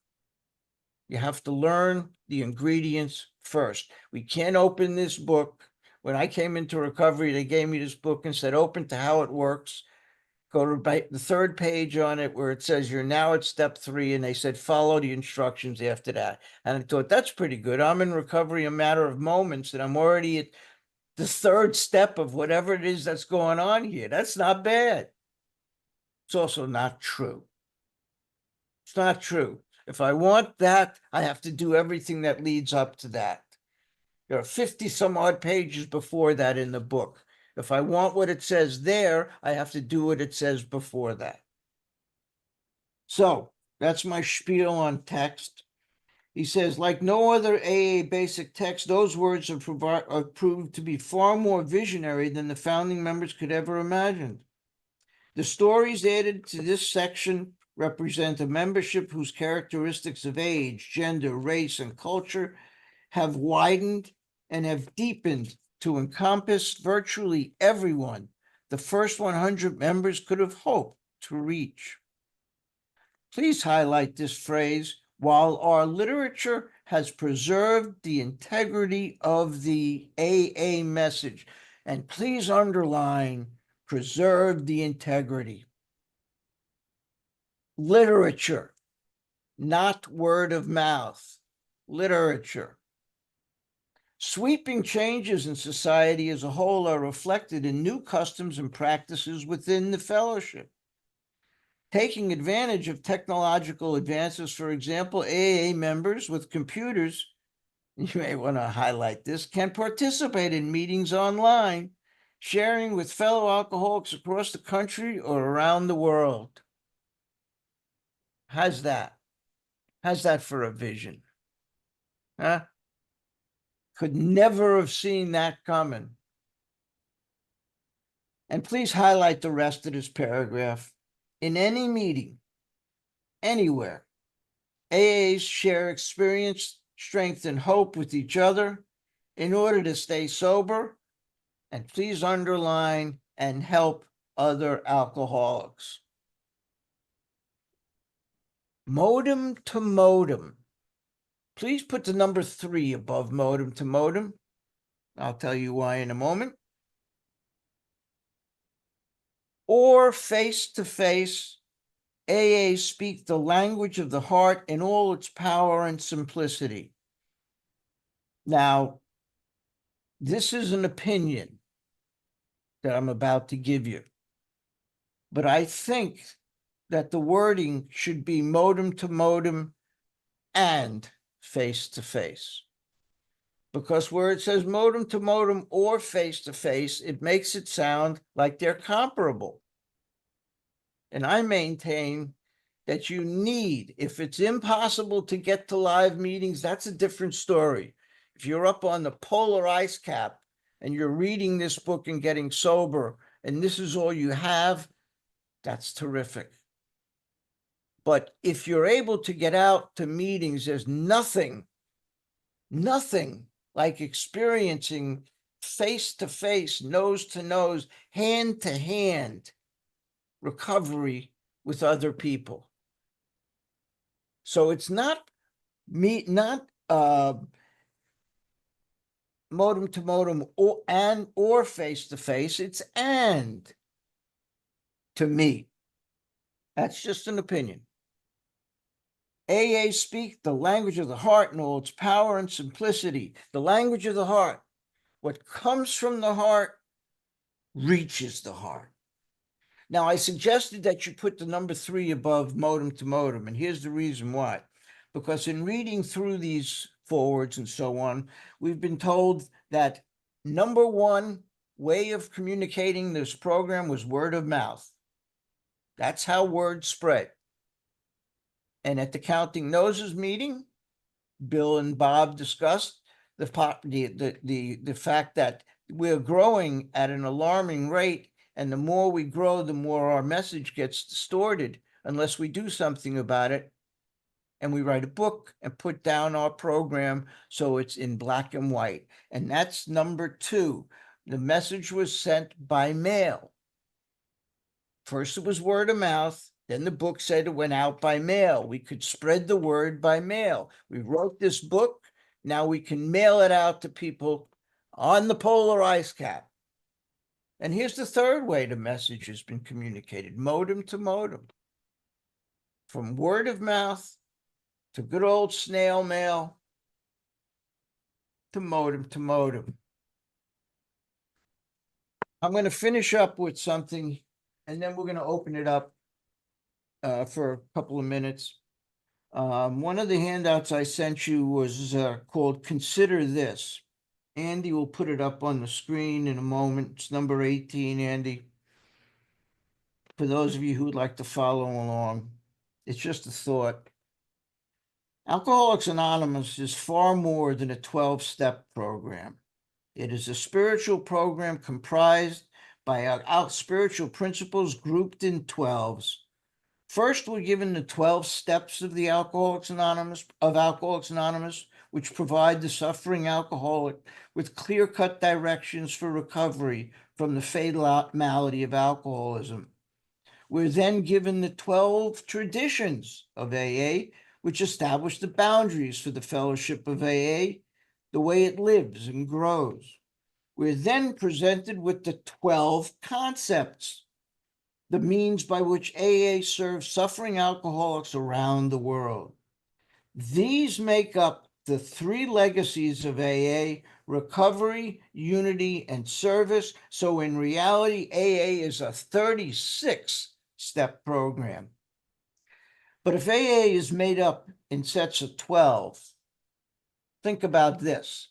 You have to learn the ingredients first. We can't open this book When I came into recovery, they gave me this book and said, open to how it works. Go to the third page on it where it says you're now at step 3. And they said, follow the instructions after that. And I thought, that's pretty good. I'm in recovery a matter of moments and I'm already at the third step of whatever it is that's going on here. That's not bad. It's also not true. It's not true. If I want that, I have to do everything that leads up to that. There are 50 some odd pages before that in the book. If I want what it says there, I have to do what it says before that. So that's my spiel on text. He says, like no other AA basic text, those words are proved to be far more visionary than the founding members could ever imagine. The stories added to this section represent a membership whose characteristics of age, gender, race, and culture have widened and have deepened to encompass virtually everyone the first 100 members could have hoped to reach. Please highlight this phrase, while our literature has preserved the integrity of the AA message. And please underline, preserve the integrity. Literature, not word of mouth. Literature. Sweeping changes in society as a whole are reflected in new customs and practices within the fellowship. Taking advantage of technological advances, for example, AA members with computers, you may want to highlight this, can participate in meetings online, sharing with fellow alcoholics across the country or around the world. How's that? How's that for a vision? Huh? Could never have seen that coming. And please highlight the rest of this paragraph. In any meeting, anywhere, AAs share experience, strength, and hope with each other in order to stay sober, and please underline and help other alcoholics. Modem to modem. Please put the number 3 above modem to modem. I'll tell you why in a moment. Or face to face, AAs speak the language of the heart in all its power and simplicity. Now, this is an opinion that I'm about to give you, but I think that the wording should be modem to modem and face to face. Because where it says modem to modem or face to face, it makes it sound like they're comparable. And I maintain that you need, if it's impossible to get to live meetings, that's a different story. If you're up on the polar ice cap and you're reading this book and getting sober, and this is all you have, that's terrific. But if you're able to get out to meetings, there's nothing like experiencing face to face, nose to nose, hand to hand recovery with other people. So it's not modem to modem or face to face, it's and to me. That's just an opinion. AA speak the language of the heart in all its power and simplicity. The language of the heart. What comes from the heart reaches the heart. Now, I suggested that you put the number 3 above modem to modem, and here's the reason why. Because in reading through these forwards and so on, we've been told that number 1 way of communicating this program was word of mouth. That's how word spread. And at the Counting Noses meeting, Bill and Bob discussed the fact that we're growing at an alarming rate, and the more we grow, the more our message gets distorted unless we do something about it. And we write a book and put down our program so it's in black and white. And that's number 2. The message was sent by mail. First, it was word of mouth. Then the book said it went out by mail. We could spread the word by mail. We wrote this book. Now we can mail it out to people on the polar ice cap. And here's the third way the message has been communicated, modem to modem. From word of mouth to good old snail mail to modem to modem. I'm going to finish up with something, and then we're going to open it up for a couple of minutes. One of the handouts I sent you was called Consider This. Andy will put it up on the screen in a moment. It's number 18, Andy. For those of you who would like to follow along, it's just a thought. Alcoholics Anonymous is far more than a 12-step program. It is a spiritual program comprised by our spiritual principles grouped in 12s. First, we're given the 12 steps of the Alcoholics Anonymous, which provide the suffering alcoholic with clear-cut directions for recovery from the fatal malady of alcoholism. We're then given the 12 traditions of AA, which establish the boundaries for the fellowship of AA, the way it lives and grows. We're then presented with the 12 concepts, the means by which AA serves suffering alcoholics around the world. These make up the 3 legacies of AA: recovery, unity, and service. So in reality, AA is a 36-step program. But if AA is made up in sets of 12, think about this.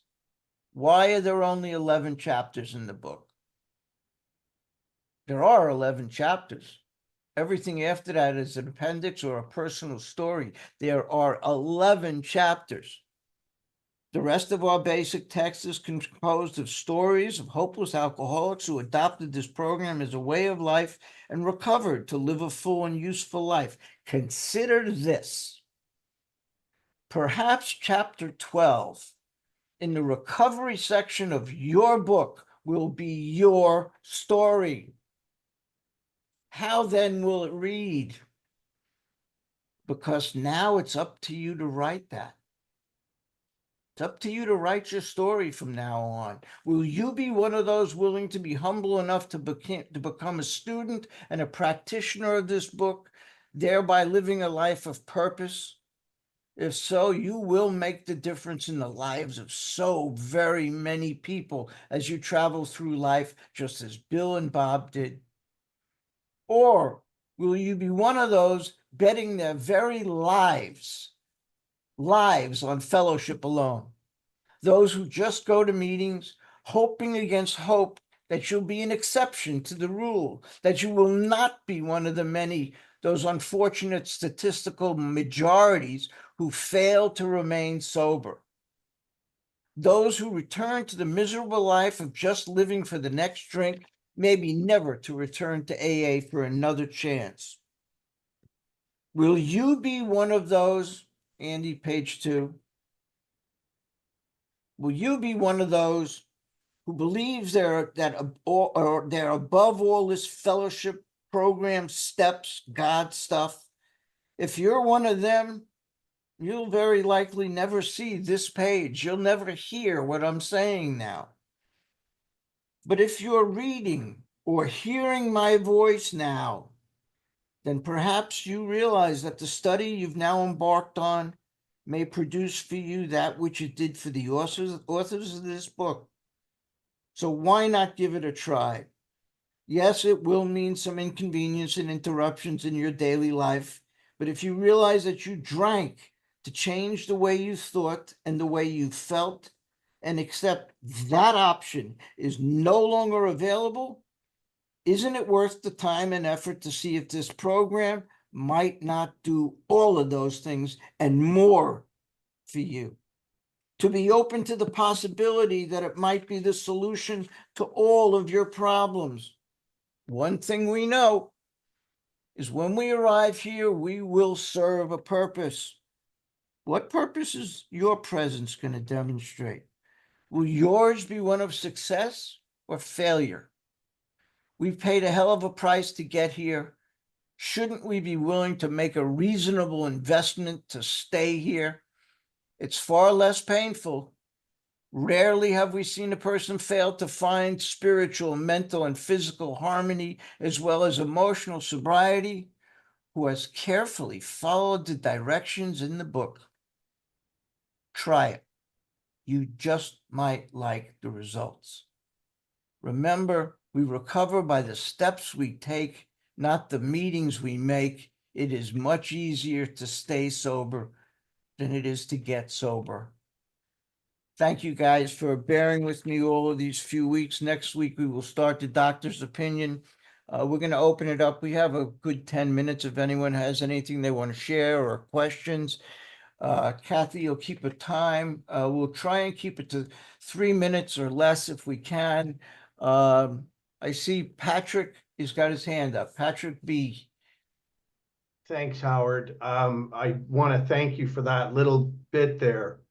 Why are there only 11 chapters in the book? There are 11 chapters. Everything after that is an appendix or a personal story. There are 11 chapters. The rest of our basic text is composed of stories of hopeless alcoholics who adopted this program as a way of life and recovered to live a full and useful life. Consider this. Perhaps chapter 12 in the recovery section of your book will be your story. How then will it read? Because now it's up to you to write that. It's up to you to write your story from now on. Will you be one of those willing to be humble enough to become a student and a practitioner of this book, thereby living a life of purpose? If so, you will make the difference in the lives of so very many people as you travel through life, just as Bill and Bob did. Or will you be one of those betting their very lives on fellowship alone? Those who just go to meetings, hoping against hope that you'll be an exception to the rule, that you will not be one of the many, those unfortunate statistical majorities who fail to remain sober. Those who return to the miserable life of just living for the next drink, maybe never to return to AA for another chance. Will you be one of those, Andy, page 2? Will you be one of those who believes they're above all this fellowship program steps, God stuff? If you're one of them, you'll very likely never see this page. You'll never hear what I'm saying now. But if you're reading or hearing my voice now, then perhaps you realize that the study you've now embarked on may produce for you that which it did for the authors of this book. So why not give it a try? Yes, it will mean some inconvenience and interruptions in your daily life, but if you realize that you drank to change the way you thought and the way you felt, and accept that option is no longer available, isn't it worth the time and effort to see if this program might not do all of those things and more for you? To be open to the possibility that it might be the solution to all of your problems. One thing we know is when we arrive here, we will serve a purpose. What purpose is your presence going to demonstrate? Will yours be one of success or failure? We've paid a hell of a price to get here. Shouldn't we be willing to make a reasonable investment to stay here? It's far less painful, Rarely have we seen a person fail to find spiritual, mental, and physical harmony, as well as emotional sobriety, who has carefully followed the directions in the book. Try it. You just might like the results. Remember, we recover by the steps we take, not the meetings we make. It is much easier to stay sober than it is to get sober. Thank you guys for bearing with me all of these few weeks. Next week, we will start the doctor's opinion. We're going to open it up. We have a good 10 minutes if anyone has anything they want to share or questions. Kathy, you'll keep a time. We'll try and keep it to 3 minutes or less if we can. I see Patrick has got his hand up. Patrick B. Thanks, Howard. I want to thank you for that little bit there.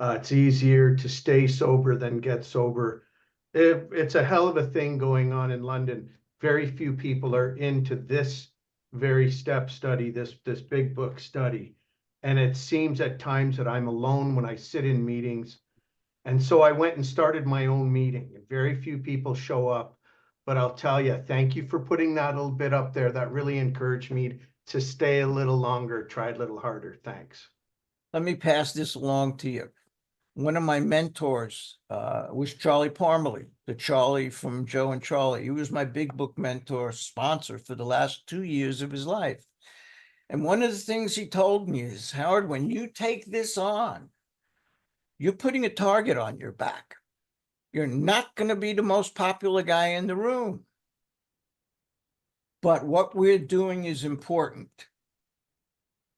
It's easier to stay sober than get sober. It's a hell of a thing going on in London. Very few people are into this very step study, this big book study. And it seems at times that I'm alone when I sit in meetings. And so I went and started my own meeting. Very few people show up, but I'll tell you, thank you for putting that little bit up there. That really encouraged me to stay a little longer, try a little harder. Thanks. Let me pass this along to you. One of my mentors was Charlie Parmalee, the Charlie from Joe and Charlie. He was my big book mentor sponsor for the last 2 years of his life. And one of the things he told me is, Howard, when you take this on, you're putting a target on your back. You're not going to be the most popular guy in the room. But what we're doing is important.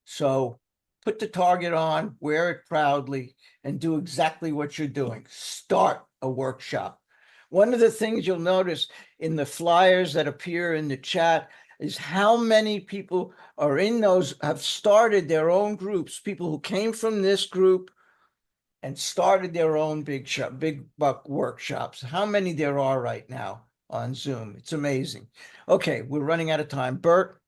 So put the target on, wear it proudly, and do exactly what you're doing. Start a workshop. One of the things you'll notice in the flyers that appear in the chat is how many people are in those, have started their own groups, people who came from this group and started their own big buck workshops. How many there are right now on Zoom? It's amazing. Okay, we're running out of time. Bert?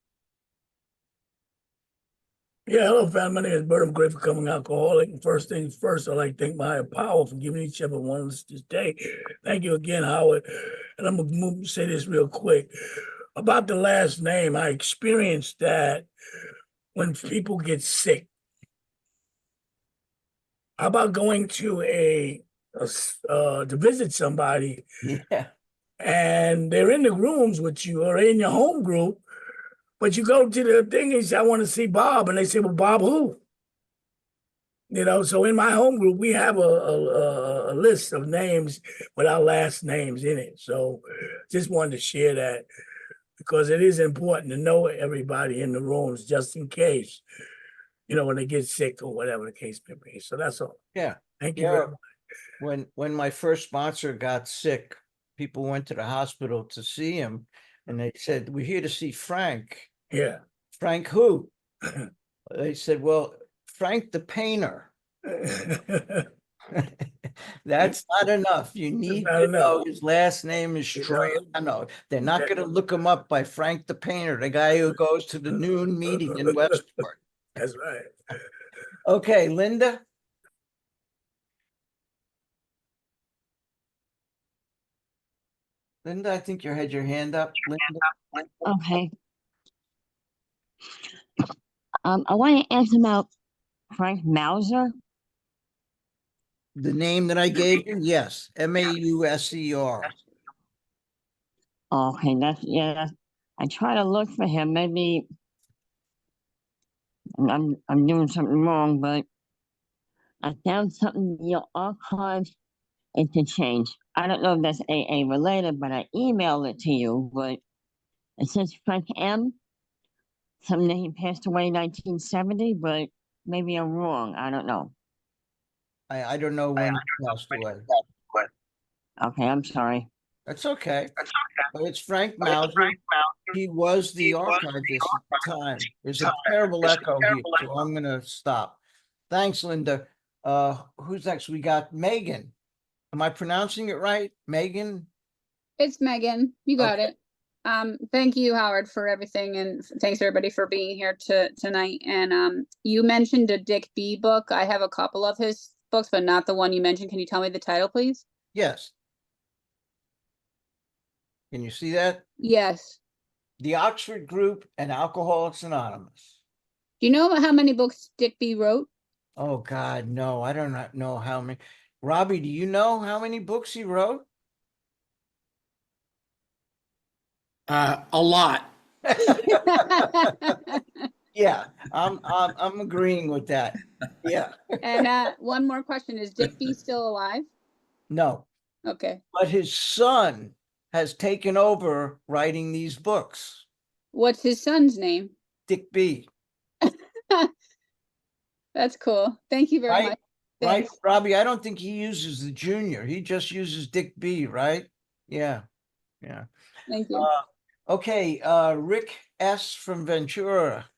Yeah, hello, family. My name is Bert. I'm grateful for coming alcoholic. And first things first, I'd like to thank my higher power for giving each other one of us this day. Thank you again, Howard. And I'm going to say this real quick. About the last name, I experienced that when people get sick. How about going to to visit somebody? Yeah. And they're in the rooms with you or in your home group, but you go to the thing and say, I want to see Bob. And they say, well, Bob who? You know, so in my home group, we have a list of names with our last names in it. So just wanted to share that because it is important to know everybody in the rooms just in case, you know, when they get sick or whatever the case may be. So that's all. Yeah. Thank you very much. When my first sponsor got sick, people went to the hospital to see him and they said, we're here to see Frank. Yeah. Frank who? They said, well, Frank the painter. That's not enough. You need to know his last name is Troiano. They're not going to look him up by Frank the painter, the guy who goes to the noon meeting in Westport. That's right. Okay, Linda. Linda, I think you had your hand up. Linda. Okay. I want to ask about Frank Mauser. The name that I gave you? Yes. Mauser. Okay, I try to look for him. Maybe I'm doing something wrong, but I found something in your archives interchange. I don't know if that's AA related, but I emailed it to you. But it says Frank M. Something that he passed away in 1970, but maybe I'm wrong. I don't know. I don't know when he passed away. Okay, I'm sorry. That's okay. But it's Frank Mauser. He was the archivist at the time. There's a terrible echo here, so I'm going to stop. Thanks, Linda. Who's next? We got Megan. Am I pronouncing it right? Megan? It's Megan. You got it. Thank you, Howard, for everything, and thanks everybody for being here tonight. And you mentioned a Dick B book. I have a couple of his books, but not the one you mentioned. Can you tell me the title, please? Yes. Can you see that? Yes. The Oxford Group and Alcoholics Anonymous. Do you know how many books Dick B wrote? Oh God, no, I don't know how many. Robbie, do you know how many books he wrote? A lot. Yeah, I'm agreeing with that. Yeah, And one more question. Is Dick B still alive? no, Okay. but his son has taken over writing these books. What's his son's name? Dick B. That's cool. Thank you very Right? much. Right, Thanks. Robbie, I don't think he uses the junior. He just uses Dick B, right? Yeah, yeah. Thank you. Okay, Rick S. from Ventura.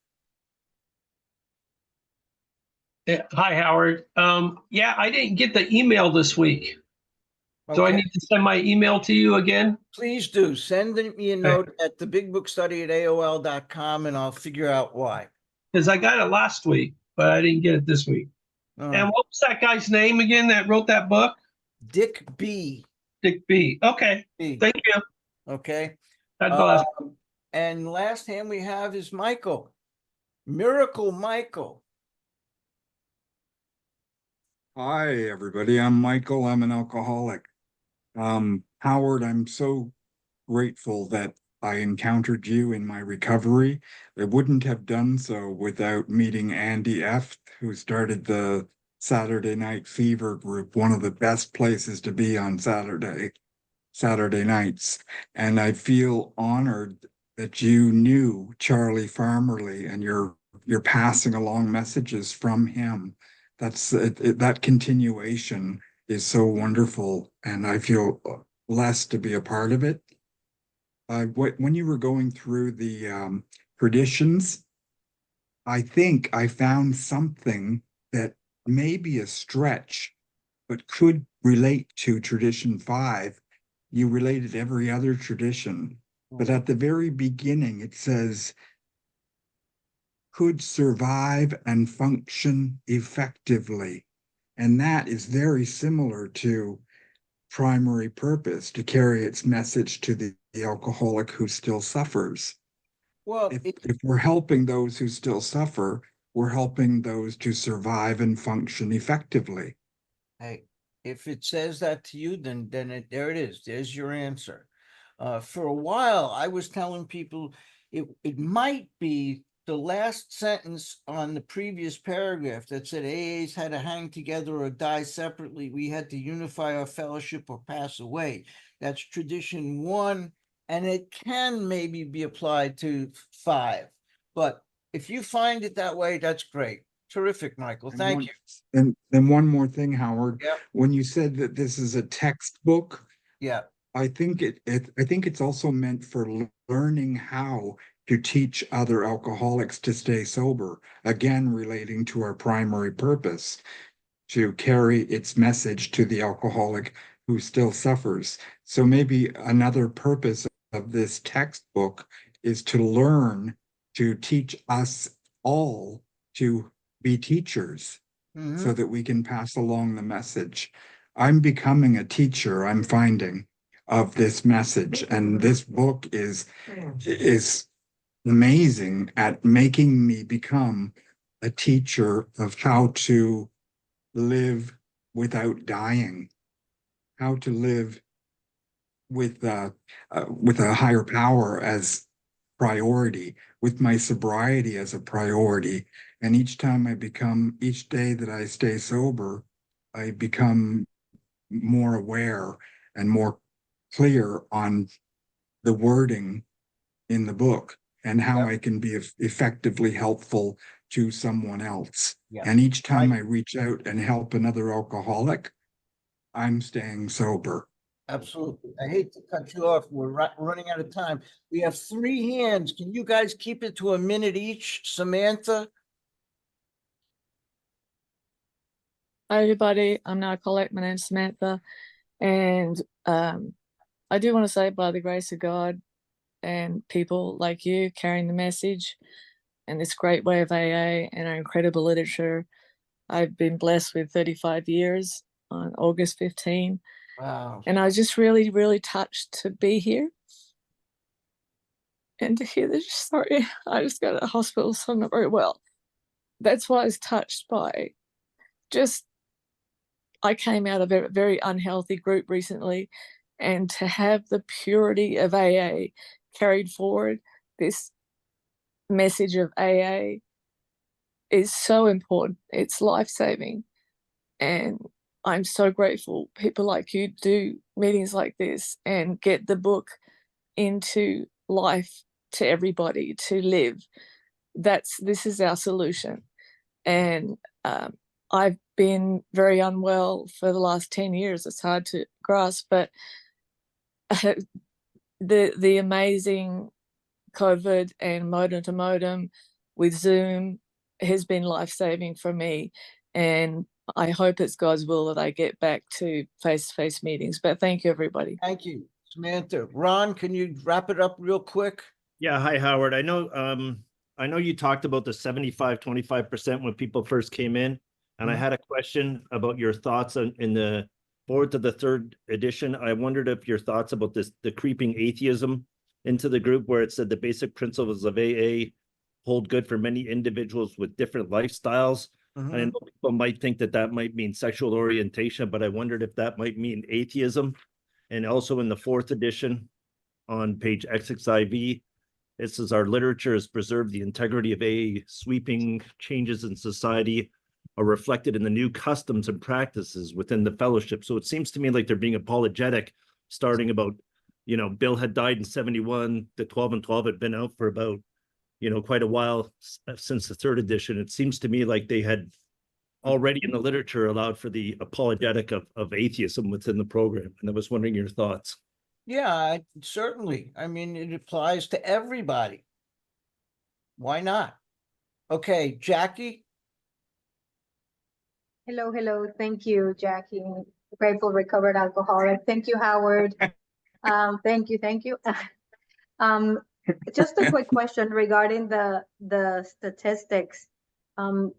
Yeah, hi, Howard. Yeah, I didn't get the email this week. Do I Okay, need to send my email to you again? please do. Send me a note at thebigbookstudy@aol.com and I'll figure out why. Because I got it last week, but I didn't get it this week. And what was that guy's name again that wrote that book? Dick B. Dick B. Okay, B. thank you. Okay. God bless. And last hand we have is Michael. Miracle Michael. Hi, everybody. I'm Michael. I'm an alcoholic. Howard, I'm so grateful that I encountered you in my recovery. I wouldn't have done so without meeting Andy F., who started the Saturday Night Fever group, one of the best places to be on Saturday nights. And I feel honored that you knew Charlie Farmerly and you're passing along messages from him. That continuation is so wonderful, and I feel blessed to be a part of it. When you were going through the traditions, I think I found something that may be a stretch, but could relate to tradition 5. You related every other tradition, but at the very beginning, it says, could survive and function effectively. And that is very similar to primary purpose, to carry its message to the alcoholic who still suffers. Well, If we're helping those who still suffer, we're helping those to survive and function effectively. hey, if it says that to you, then there it is. There's your answer. For a while, I was telling people it might be the last sentence on the previous paragraph that said AAs had to hang together or die separately. We had to unify our fellowship or pass away. That's tradition 1, and it can maybe be applied to 5. But if you find it that way, that's great. Terrific, Michael. Thank you. And then one more thing, Howard. Yep. When you said that this is a textbook, Yeah. I think it's also meant for learning how to teach other alcoholics to stay sober, again relating to our primary purpose, to carry its message to the alcoholic who still suffers. So maybe another purpose of this textbook is to learn to teach us all to be teachers so that we can pass along the message. I'm becoming a teacher, I'm finding, of this message, and this book is amazing at making me become a teacher of how to live without dying, how to live with a higher power as priority, with my sobriety as a priority. And each day that I stay sober, I become more aware and more clear on the wording in the book and how I can be effectively helpful to someone else. Yeah. And each time I reach out and help another alcoholic, I'm staying sober. Absolutely. I hate to cut you off. We're running out of time. We have 3 hands. Can you guys keep it to a minute each? Samantha? Hi everybody, I'm an alcoholic. My name's Samantha, and I do want to say, by the grace of God and people like you carrying the message and this great way of AA and our incredible literature, I've been blessed with 35 years on August 15. Wow. And I was just really, really touched to be here. And to hear this story, I just got to the hospital, so I'm not very well. That's why I was touched by just, I came out of a very unhealthy group recently, and to have the purity of AA carried forward, this message of AA is so important. It's life-saving. And I'm so grateful people like you do meetings like this and get the book into life to everybody to live. This is our solution. And I've been very unwell for the last 10 years. It's hard to grasp, but the amazing COVID and modem to modem with Zoom has been life-saving for me. And I hope it's God's will that I get back to face-to-face meetings. But thank you, everybody. Thank you, Samantha. Ron, can you wrap it up real quick? Yeah. Hi, Howard. I know you talked about the 75-25% when people first came in. And I had a question about your thoughts in the forward to the 3rd edition. I wondered if your thoughts about the creeping atheism into the group, where it said the basic principles of AA hold good for many individuals with different lifestyles. And I know people might think that might mean sexual orientation, but I wondered if that might mean atheism. And also in the 4th edition on page XXIV, it says our literature has preserved the integrity of AA. Sweeping changes in society are reflected in the new customs and practices within the fellowship. So it seems to me like they're being apologetic, starting about, Bill had died in 71, the 12 and 12 had been out for about, quite a while since the 3rd edition. It seems to me like they had already in the literature allowed for the apologetic of atheism within the program. And I was wondering your thoughts. Yeah, certainly. I mean, it applies to everybody. Why not? Okay, Jackie. Hello. Thank you, Jackie. Grateful recovered alcoholic. Thank you, Howard. Thank you. Just a quick question regarding the statistics. Do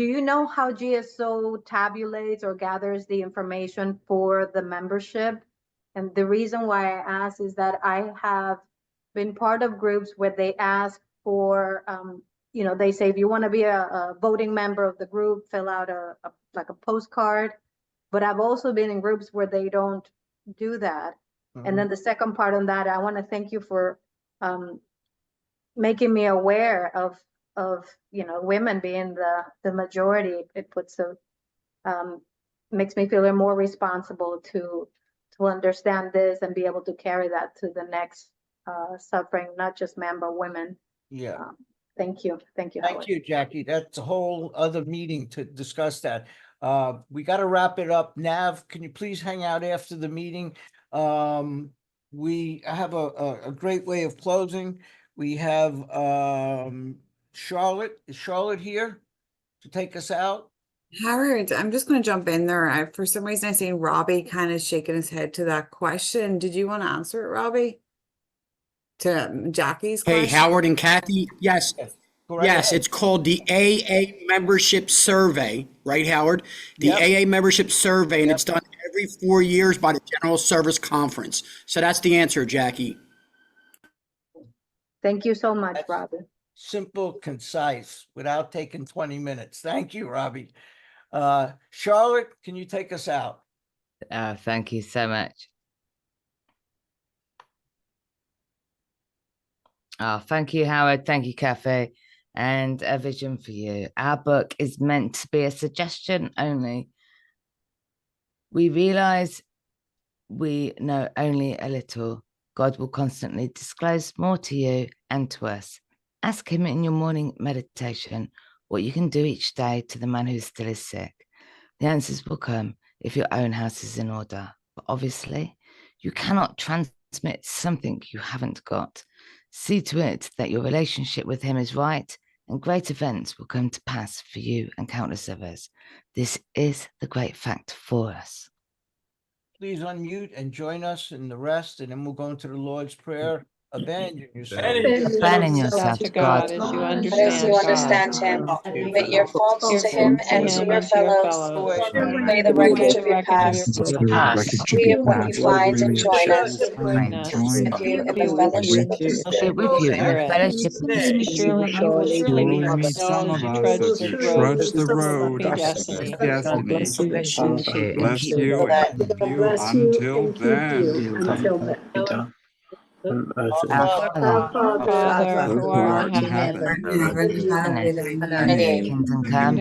you know how GSO tabulates or gathers the information for the membership? And the reason why I ask is that I have been part of groups where they ask for, they say, if you want to be a voting member of the group, fill out a postcard. But I've also been in groups where they don't do that. And then the second part on that, I want to thank you for making me aware of women being the majority. It puts makes me feel more responsible to understand this and be able to carry that to the next suffering, not just men but women. Yeah. Thank you, Thank Howard. you, Jackie. That's a whole other meeting to discuss that. We got to wrap it up. Nav, can you please hang out after the meeting? We have a great way of closing. We have Charlotte. Is Charlotte here to take us out? Howard, I'm just going to jump in there. For some reason, I seen Robbie kind of shaking his head to that question. Did you want to answer it, Robbie? To Jackie's question? Hey, Howard and Kathy. Yes. Yes, it's called the AA membership survey, right, Howard? The AA membership survey, and it's done every 4 years by the General Service Conference. So that's the answer, Jackie. Thank you so much, Robbie. Simple, concise, without taking 20 minutes. Thank you, Robbie. Charlotte, can you take us out? Thank you so much. Thank you, Howard. Thank you, Cafe. And a vision for you. Our book is meant to be a suggestion only. We realize we know only a little. God will constantly disclose more to you and to us. Ask him in your morning meditation what you can do each day to the man who still is sick. The answers will come if your own house is in order. But obviously, you cannot transmit something you haven't got. See to it that your relationship with him is right, and great events will come to pass for you and countless others. This is the great fact for us. Please unmute and join us in the rest, and then we'll go into the Lord's Prayer. Abandon yourself. Abandon yourself to God. as you As understand you understand him, admit your faults to him and to your fellows. Weigh the wreckage of your past. Free of what you find and join us. With you in the fellowship of the Spirit. Fellowship with you in the fellowship of the Spirit. Surely Surely some of us, as you trudge the road of destiny, God bless you God bless and keep you and keep you until then. our Father, who Who art art in in heaven, heaven, and thy kingdom come, kingdom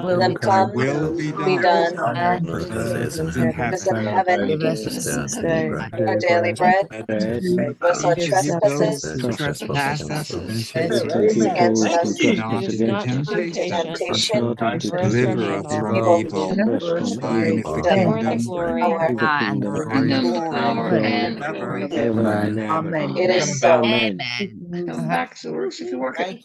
your will be come, thy done will be Be done done earth as it is in as in heaven. heaven. Give us this day Our daily bread. And Forgive us our forgive those trespasses who trespass against us. and not into temptation, Temptation. deliver us from Evil. evil. Thine is the The kingdom, power. and power, and and the the glory glory forever. Amen. It is so. Amen. Thank you.